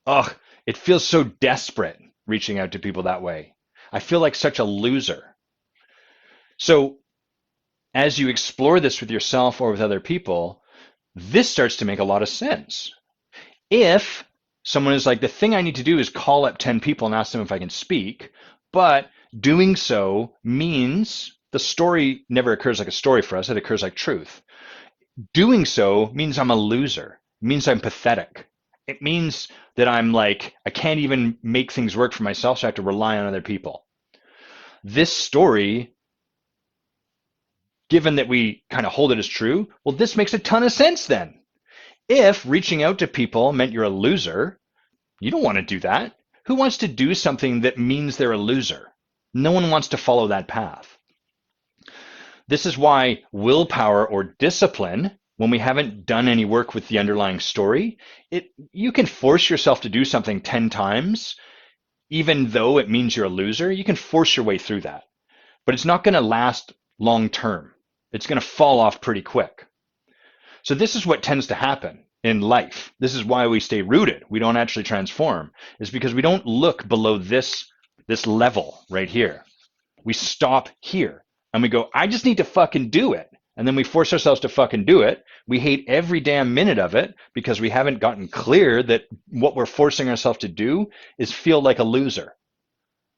Ugh, it feels so desperate reaching out to people that way. I feel like such a loser. So as you explore this with yourself or with other people, this starts to make a lot of sense. If someone is like, the thing I need to do is call up 10 people and ask them if I can speak, but doing so means the story never occurs like a story for us, it occurs like truth. Doing so means I'm a loser, it means I'm pathetic. It means that I'm like, I can't even make things work for myself, so I have to rely on other people. This story, given that we kind of hold it as true, well, this makes a ton of sense then. If reaching out to people meant you're a loser, you don't want to do that. Who wants to do something that means they're a loser? No one wants to follow that path. This is why willpower or discipline, when we haven't done any work with the underlying story, you can force yourself to do something 10 times, even though it means you're a loser. You can force your way through that, but it's not going to last long term. It's going to fall off pretty quick. So this is what tends to happen in life. This is why we stay rooted. We don't actually transform, is because we don't look below this level right here. We stop here and we go, I just need to fucking do it. And then we force ourselves to fucking do it. We hate every damn minute of it because we haven't gotten clear that what we're forcing ourselves to do is feel like a loser.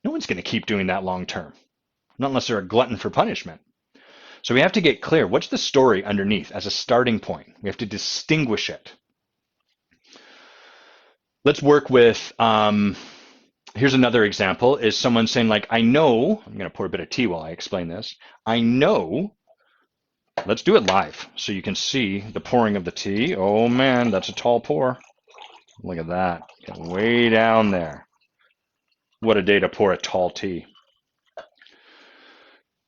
No one's going to keep doing that long term, not unless they're a glutton for punishment. So we have to get clear. What's the story underneath as a starting point? We have to distinguish it. Let's work with, here's another example, is someone saying like, I know, I'm going to pour a bit of tea while I explain this. I know, let's do it live so you can see the pouring of the tea. Oh man, that's a tall pour. Look at that, get way down there. What a day to pour a tall tea.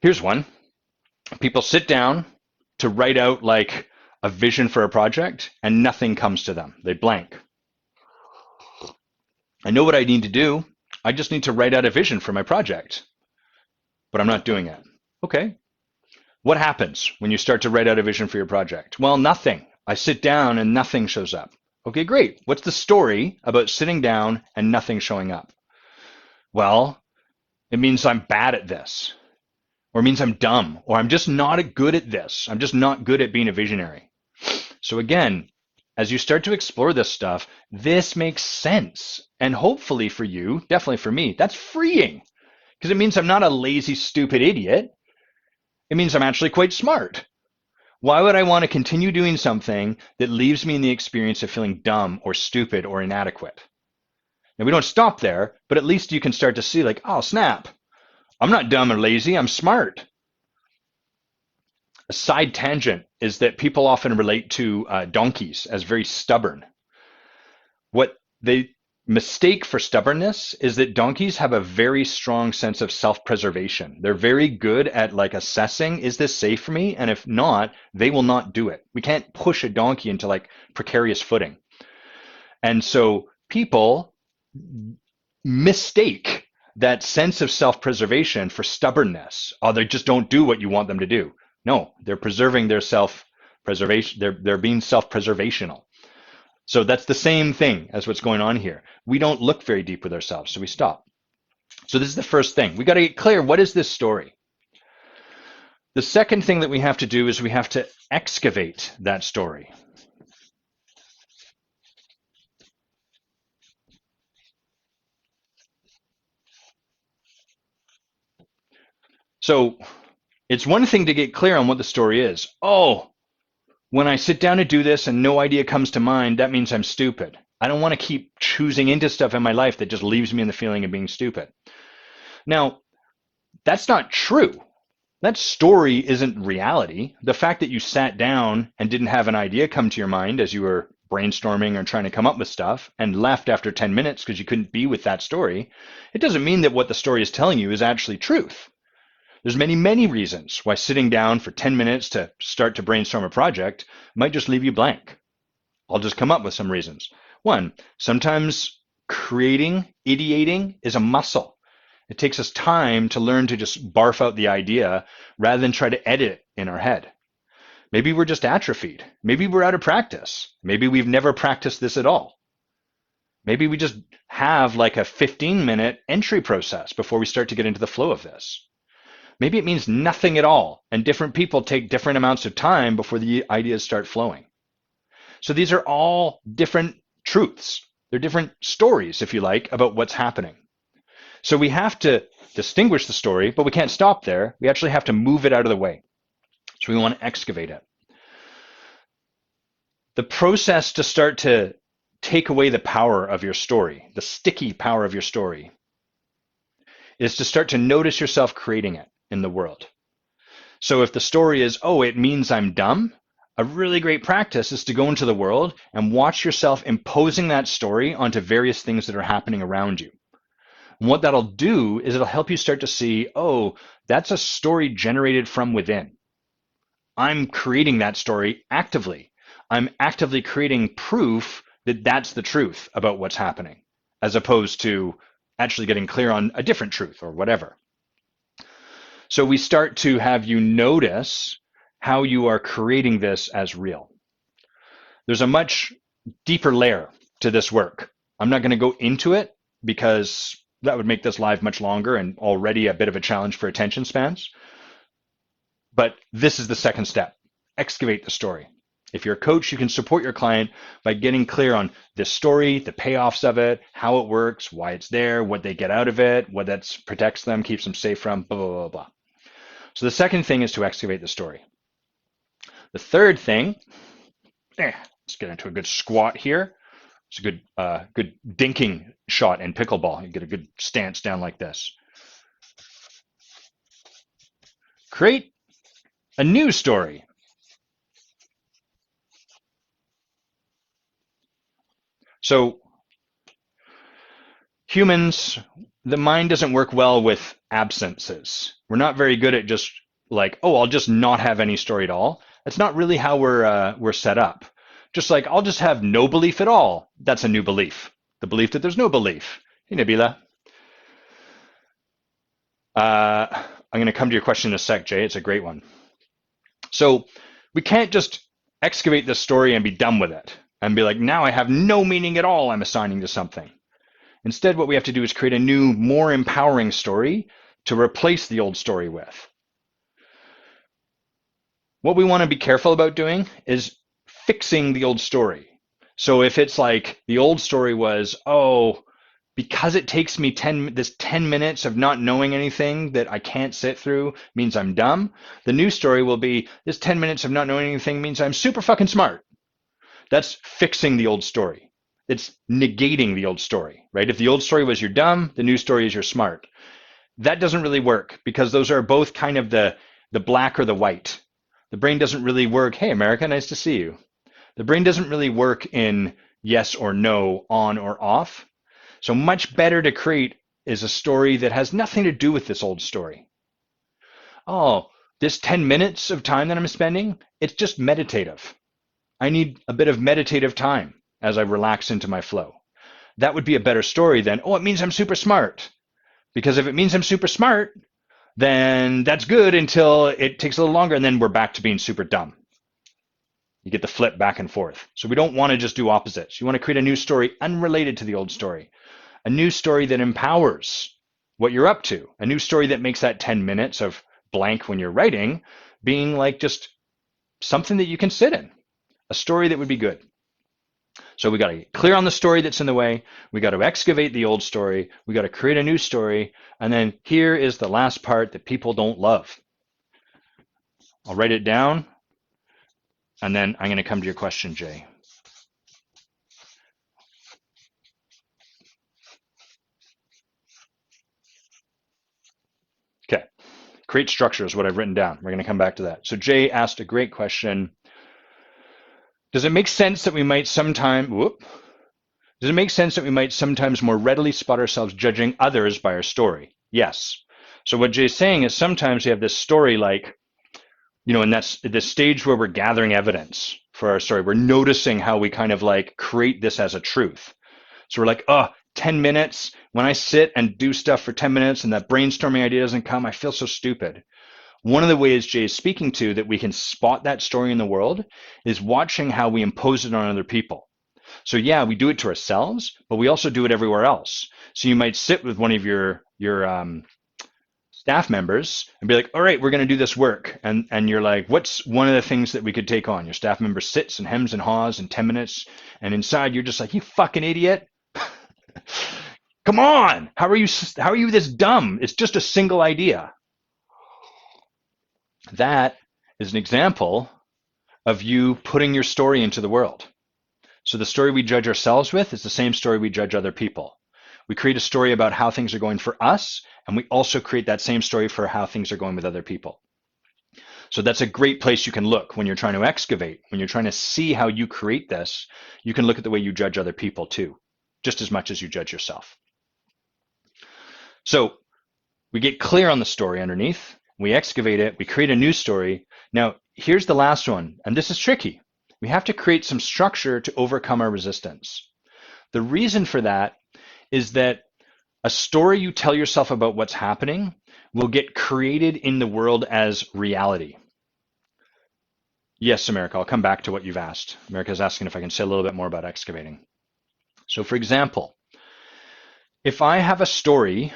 Here's one. People sit down to write out like a vision for a project and nothing comes to them. They blank. I know what I need to do. I just need to write out a vision for my project, but I'm not doing it. Okay. What happens when you start to write out a vision for your project? Well, nothing. I sit down and nothing shows up. Okay, great. What's the story about sitting down and nothing showing up? Well, it means I'm bad at this. Or it means I'm dumb, or I'm just not good at this. I'm just not good at being a visionary. So again, as you start to explore this stuff, this makes sense. And hopefully for you, definitely for me, that's freeing. Because it means I'm not a lazy, stupid idiot. It means I'm actually quite smart. Why would I want to continue doing something that leaves me in the experience of feeling dumb or stupid or inadequate? Now, we don't stop there, but at least you can start to see like, oh, snap. I'm not dumb or lazy, I'm smart. A side tangent is that people often relate to donkeys as very stubborn. What they mistake for stubbornness is that donkeys have a very strong sense of self-preservation. They're very good at like assessing, is this safe for me? And if not, they will not do it. We can't push a donkey into like precarious footing. And so people mistake that sense of self-preservation for stubbornness. Oh, they just don't do what you want them to do. No, they're preserving their self-preservation. They're being self-preservational. So that's the same thing as what's going on here. We don't look very deep with ourselves, so we stop. So this is the first thing. We got to get clear. What is this story? The second thing that we have to do is we have to excavate that story. So it's one thing to get clear on what the story is. Oh, when I sit down to do this and no idea comes to mind, that means I'm stupid. I don't want to keep choosing into stuff in my life that just leaves me in the feeling of being stupid. Now, that's not true. That story isn't reality. The fact that you sat down and didn't have an idea come to your mind as you were brainstorming or trying to come up with stuff and left after 10 minutes because you couldn't be with that story, it doesn't mean that what the story is telling you is actually truth. There's many, many reasons why sitting down for 10 minutes to start to brainstorm a project might just leave you blank. I'll just come up with some reasons. One, sometimes creating, ideating is a muscle. It takes us time to learn to just barf out the idea rather than try to edit it in our head. Maybe we're just atrophied. Maybe we're out of practice. Maybe we've never practiced this at all. Maybe we just have like a 15-minute entry process before we start to get into the flow of this. Maybe it means nothing at all, and different people take different amounts of time before the ideas start flowing. So these are all different truths. They're different stories, if you like, about what's happening. So we have to distinguish the story, but we can't stop there. We actually have to move it out of the way. So we want to excavate it. The process to start to take away the power of your story, the sticky power of your story, is to start to notice yourself creating it in the world. So if the story is, oh, it means I'm dumb, a really great practice is to go into the world and watch yourself imposing that story onto various things that are happening around you. And what that'll do is it'll help you start to see, oh, that's a story generated from within. I'm creating that story actively. I'm actively creating proof that that's the truth about what's happening, as opposed to actually getting clear on a different truth or whatever. So we start to have you notice how you are creating this as real. There's a much deeper layer to this work. I'm not going to go into it because that would make this live much longer and already a bit of a challenge for attention spans. But this is the second step. Excavate the story. If you're a coach, you can support your client by getting clear on this story, the payoffs of it, how it works, why it's there, what they get out of it, what that protects them, keeps them safe from, blah, blah, blah, blah. So the second thing is to excavate the story. The third thing, let's get into a good squat here. It's a good dinking shot in pickleball. You get a good stance down like this. Create a new story. So humans, the mind doesn't work well with absences. We're not very good at just like, oh, I'll just not have any story at all. That's not really how we're set up. Just like, I'll just have no belief at all. That's a new belief. The belief that there's no belief. Hey, Nabila. I'm going to come to your question in a sec, Jay. It's a great one. So we can't just excavate this story and be done with it and be like, now I have no meaning at all I'm assigning to something. Instead, what we have to do is create a new, more empowering story to replace the old story with. What we want to be careful about doing is fixing the old story. So if it's like the old story was, oh, because it takes me 10 minutes of not knowing anything that I can't sit through means I'm dumb, the new story will be, this 10 minutes of not knowing anything means I'm super fucking smart. That's fixing the old story. It's negating the old story, right? If the old story was you're dumb, the new story is you're smart. That doesn't really work because those are both kind of the black or the white. The brain doesn't really work, hey, America, nice to see you. The brain doesn't really work in yes or no, on or off. So much better to create is a story that has nothing to do with this old story. Oh, this 10 minutes of time that I'm spending, it's just meditative. I need a bit of meditative time as I relax into my flow. That would be a better story than, oh, it means I'm super smart. Because if it means I'm super smart, then that's good until it takes a little longer and then we're back to being super dumb. You get the flip back and forth. So we don't want to just do opposites. You want to create a new story unrelated to the old story. A new story that empowers what you're up to. A new story that makes that 10 minutes of blank when you're writing being like just something that you can sit in. A story that would be good. So we got to get clear on the story that's in the way. We got to excavate the old story. We got to create a new story. And then here is the last part that people don't love. I'll write it down. And then I'm going to come to your question, Jay. Okay. Create structure is what I've written down. We're going to come back to that. So Jay asked a great question. Does it make sense that we might sometimes more readily spot ourselves judging others by our story? Yes. So what Jay's saying is sometimes we have this story like, and that's this stage where we're gathering evidence for our story. We're noticing how we kind of like create this as a truth. So we're like, 10 minutes When I sit and do stuff for 10 minutes and that brainstorming idea doesn't come, I feel so stupid. One of the ways Jay is speaking to that we can spot that story in the world is watching how we impose it on other people. So yeah, we do it to ourselves, but we also do it everywhere else. So you might sit with one of your staff members and be like, all right, we're going to do this work. And you're like, what's one of the things that we could take on? Your staff member sits and hems and haws in 10 minutes. And inside you're just like, you fucking idiot. Come on. How are you this dumb? It's just a single idea. That is an example of you putting your story into the world. So the story we judge ourselves with is the same story we judge other people. We create a story about how things are going for us, and we also create that same story for how things are going with other people. So that's a great place you can look when you're trying to excavate. When you're trying to see how you create this, you can look at the way you judge other people too, just as much as you judge yourself. So we get clear on the story underneath, we excavate it, we create a new story. Now, here's the last one, and this is tricky. We have to create some structure to overcome our resistance. The reason for that is that a story you tell yourself about what's happening will get created in the world as reality. Yes, America, I'll come back to what you've asked. America's asking if I can say a little bit more about excavating. So for example, if I have a story,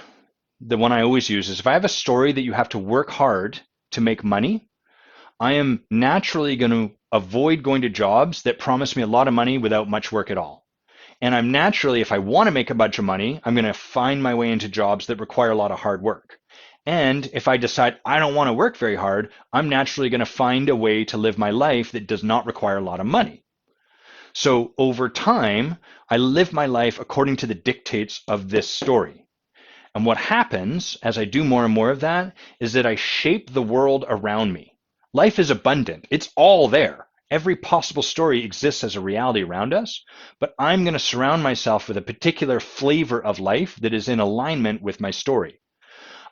the one I always use is if I have a story that you have to work hard to make money, I am naturally going to avoid going to jobs that promise me a lot of money without much work at all. And I'm naturally, if I want to make a bunch of money, I'm going to find my way into jobs that require a lot of hard work. And if I decide I don't want to work very hard, I'm naturally going to find a way to live my life that does not require a lot of money. So over time, I live my life according to the dictates of this story. And what happens as I do more and more of that is that I shape the world around me. Life is abundant. It's all there. Every possible story exists as a reality around us, but I'm going to surround myself with a particular flavor of life that is in alignment with my story.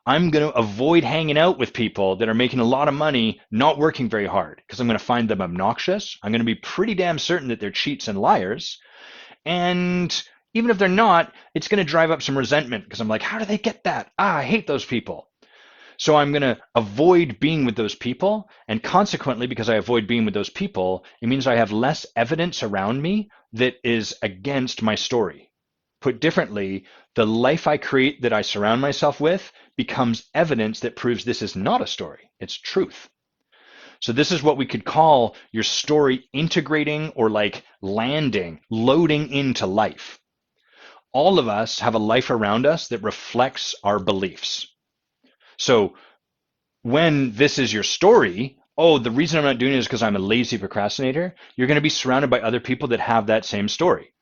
I'm going to avoid hanging out with people that are making a lot of money, not working very hard, because I'm going to find them obnoxious. I'm going to be pretty damn certain that they're cheats and liars. And even if they're not, it's going to drive up some resentment because I'm like, how do they get that? I hate those people. So I'm going to avoid being with those people. And consequently, because I avoid being with those people, it means I have less evidence around me that is against my story. Put differently, the life I create that I surround myself with becomes evidence that proves this is not a story. It's truth. So this is what we could call your story integrating or like landing, loading into life. All of us have a life around us that reflects our beliefs. So when this is your story, oh, the reason I'm not doing it is because I'm a lazy procrastinator, you're going to be surrounded by other people that have that same story.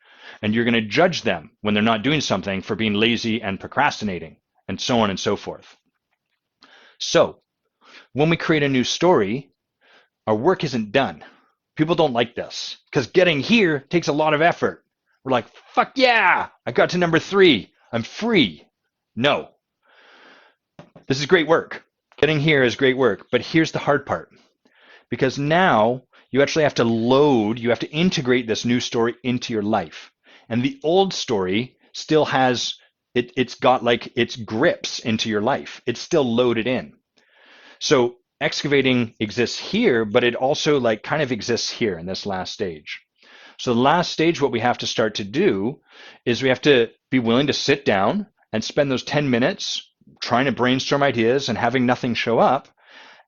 And you're going to judge them when they're not doing something for being lazy and procrastinating, and so on and so forth. So when we create a new story, our work isn't done. People don't like this because getting here takes a lot of effort. We're like, fuck yeah, I got to number 3. I'm free. No. This is great work. Getting here is great work, but here's the hard part. Because now you actually have to load, you have to integrate this new story into your life. And the old story still has, it's got like its grips into your life. It's still loaded in. So excavating exists here, but it also like kind of exists here in this last stage. So the last stage, what we have to start to do is we have to be willing to sit down and spend those 10 minutes trying to brainstorm ideas and having nothing show up.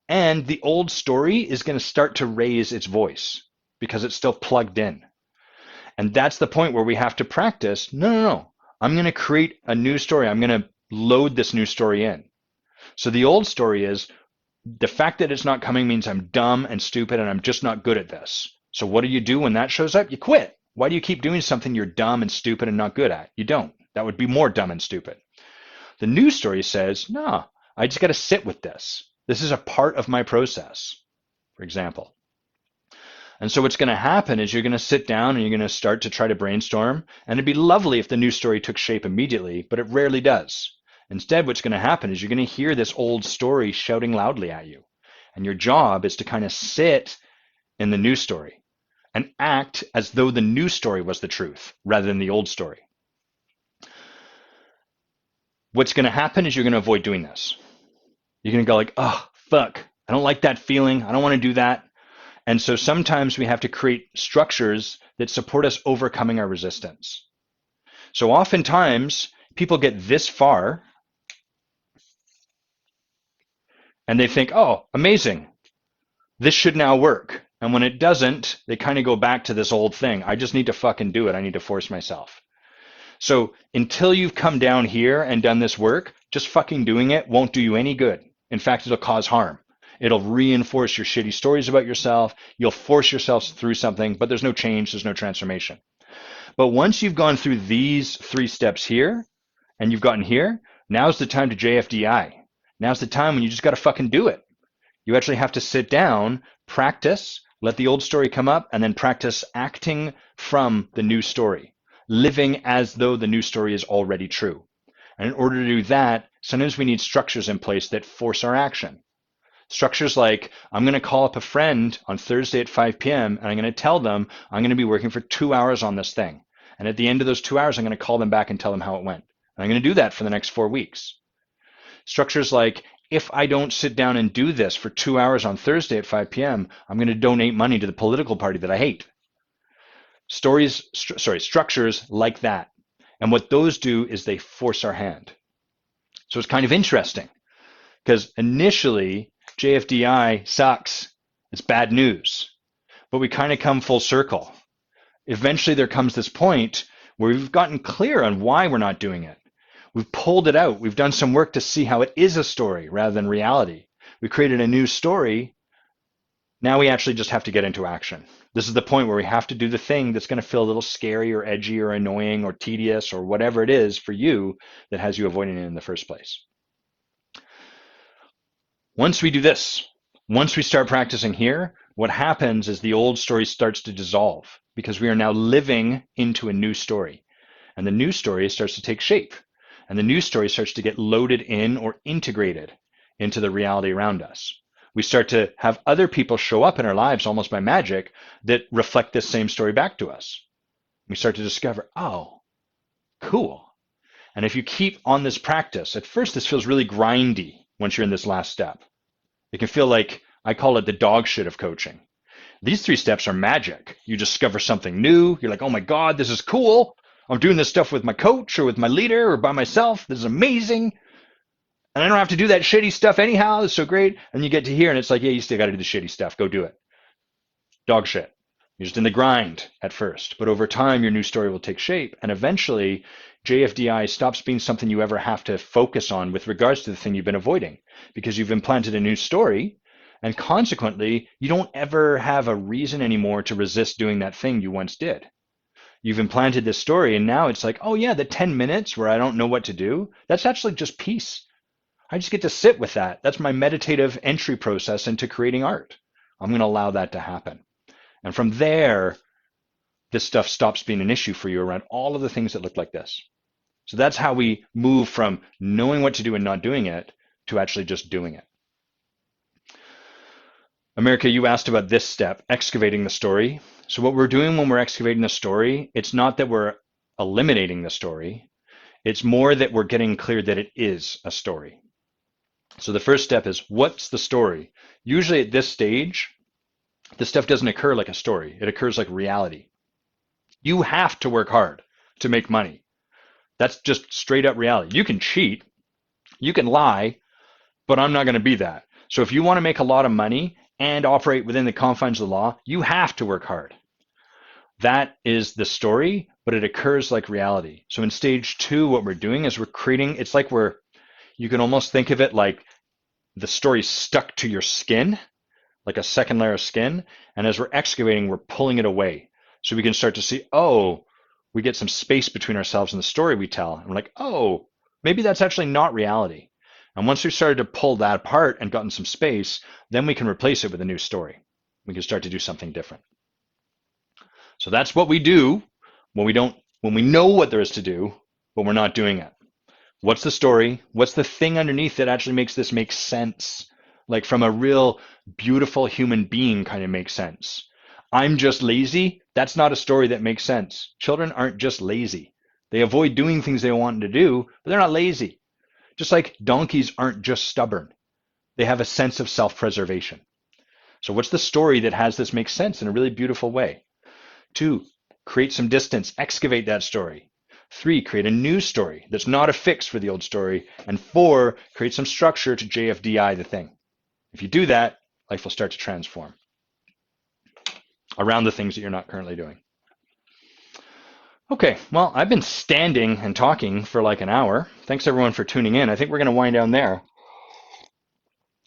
And the old story is going to start to raise its voice because it's still plugged in. And that's the point where we have to practice. No. I'm going to create a new story. I'm going to load this new story in. So the old story is the fact that it's not coming means I'm dumb and stupid and I'm just not good at this. So what do you do when that shows up? You quit. Why do you keep doing something you're dumb and stupid and not good at? You don't. That would be more dumb and stupid. The new story says, no, I just got to sit with this. This is a part of my process, for example. And so what's going to happen is you're going to sit down and you're going to start to try to brainstorm. And it'd be lovely if the new story took shape immediately, but it rarely does. Instead, what's going to happen is you're going to hear this old story shouting loudly at you. And your job is to kind of sit in the new story and act as though the new story was the truth rather than the old story. what's going to happen is you're going to avoid doing this. You're going to go like, oh, fuck, I don't like that feeling. I don't want to do that. And so sometimes we have to create structures that support us overcoming our resistance. So oftentimes people get this far and they think, oh, amazing, this should now work. And when it doesn't, they kind of go back to this old thing. I just need to fucking do it. I need to force myself. So until you've come down here and done this work, just fucking doing it won't do you any good. In fact, it'll cause harm. It'll reinforce your shitty stories about yourself. You'll force yourself through something, but there's no change, there's no transformation. But once you've gone through these 3 steps here and you've gotten here, now's the time to JFDI. Now's the time when you just got to fucking do it. You actually have to sit down, practice, let the old story come up, and then practice acting from the new story, living as though the new story is already true. And in order to do that, sometimes we need structures in place that force our action. Structures like, I'm going to call up a friend on Thursday at 5 p.m. and I'm going to tell them I'm going to be working for 2 hours on this thing. And at the end of those 2 hours, I'm going to call them back and tell them how it went. And I'm going to do that for the next 4 weeks. Structures like, if I don't sit down and do this for 2 hours on Thursday at 5 p.m., I'm going to donate money to the political party that I hate. Structures like that. And what those do is they force our hand. So it's kind of interesting because initially JFDI sucks. It's bad news. But we kind of come full circle. Eventually there comes this point where we've gotten clear on why we're not doing it. We've pulled it out. We've done some work to see how it is a story rather than reality. We created a new story. Now we actually just have to get into action. This is the point where we have to do the thing that's going to feel a little scary or edgy or annoying or tedious or whatever it is for you that has you avoiding it in the first place. Once we do this, once we start practicing here, what happens is the old story starts to dissolve because we are now living into a new story. And the new story starts to take shape. And the new story starts to get loaded in or integrated into the reality around us. We start to have other people show up in our lives almost by magic that reflect this same story back to us. We start to discover, oh, cool. And if you keep on this practice, at first this feels really grindy once you're in this last step. It can feel like, I call it the dog shit of coaching. These 3 steps are magic. You discover something new. You're like, oh my God, this is cool. I'm doing this stuff with my coach or with my leader or by myself. This is amazing. And I don't have to do that shitty stuff anyhow. It's so great. And you get to here and it's like, yeah, you still got to do the shitty stuff. Go do it. Dog shit. You're just in the grind at first. But over time, your new story will take shape. And eventually, JFDI stops being something you ever have to focus on with regards to the thing you've been avoiding because you've implanted a new story. And consequently, you don't ever have a reason anymore to resist doing that thing you once did. You've implanted this story and now it's like, oh yeah, the 10 minutes where I don't know what to do, that's actually just peace. I just get to sit with that. That's my meditative entry process into creating art. I'm going to allow that to happen. And from there, this stuff stops being an issue for you around all of the things that look like this. So that's how we move from knowing what to do and not doing it to actually just doing it. America, you asked about this step, excavating the story. So what we're doing when we're excavating the story, it's not that we're eliminating the story. It's more that we're getting clear that it is a story. So the first step is, what's the story? Usually at this stage, this stuff doesn't occur like a story. It occurs like reality. You have to work hard to make money. That's just straight up reality. You can cheat, you can lie, but I'm not going to be that. So if you want to make a lot of money and operate within the confines of the law, you have to work hard. That is the story, but it occurs like reality. So in stage 2, what we're doing is we're creating, it's like you can almost think of it like the story stuck to your skin, like a second layer of skin. And as we're excavating, we're pulling it away. So we can start to see, oh, we get some space between ourselves and the story we tell. And we're like, oh, maybe that's actually not reality. And once we started to pull that apart and gotten some space, then we can replace it with a new story. We can start to do something different. So that's what we do when we know what there is to do, but we're not doing it. What's the story? What's the thing underneath that actually makes this make sense? Like from a real beautiful human being kind of makes sense. I'm just lazy. That's not a story that makes sense. Children aren't just lazy. They avoid doing things they want to do, but they're not lazy. Just like donkeys aren't just stubborn, they have a sense of self-preservation. So what's the story that has this make sense in a really beautiful way? 2, create some distance, excavate that story. 3, create a new story that's not a fix for the old story. And 4, create some structure to JFDI the thing. If you do that, life will start to transform around the things that you're not currently doing. Okay, well, I've been standing and talking for like an hour. Thanks everyone for tuning in. I think we're going to wind down there.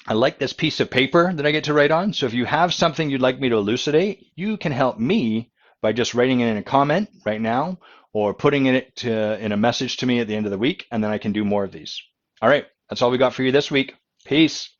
I like this piece of paper that I get to write on. So if you have something you'd like me to elucidate, you can help me by just writing it in a comment right now or putting it in a message to me at the end of the week, and then I can do more of these. All right, that's all we got for you this week. Peace.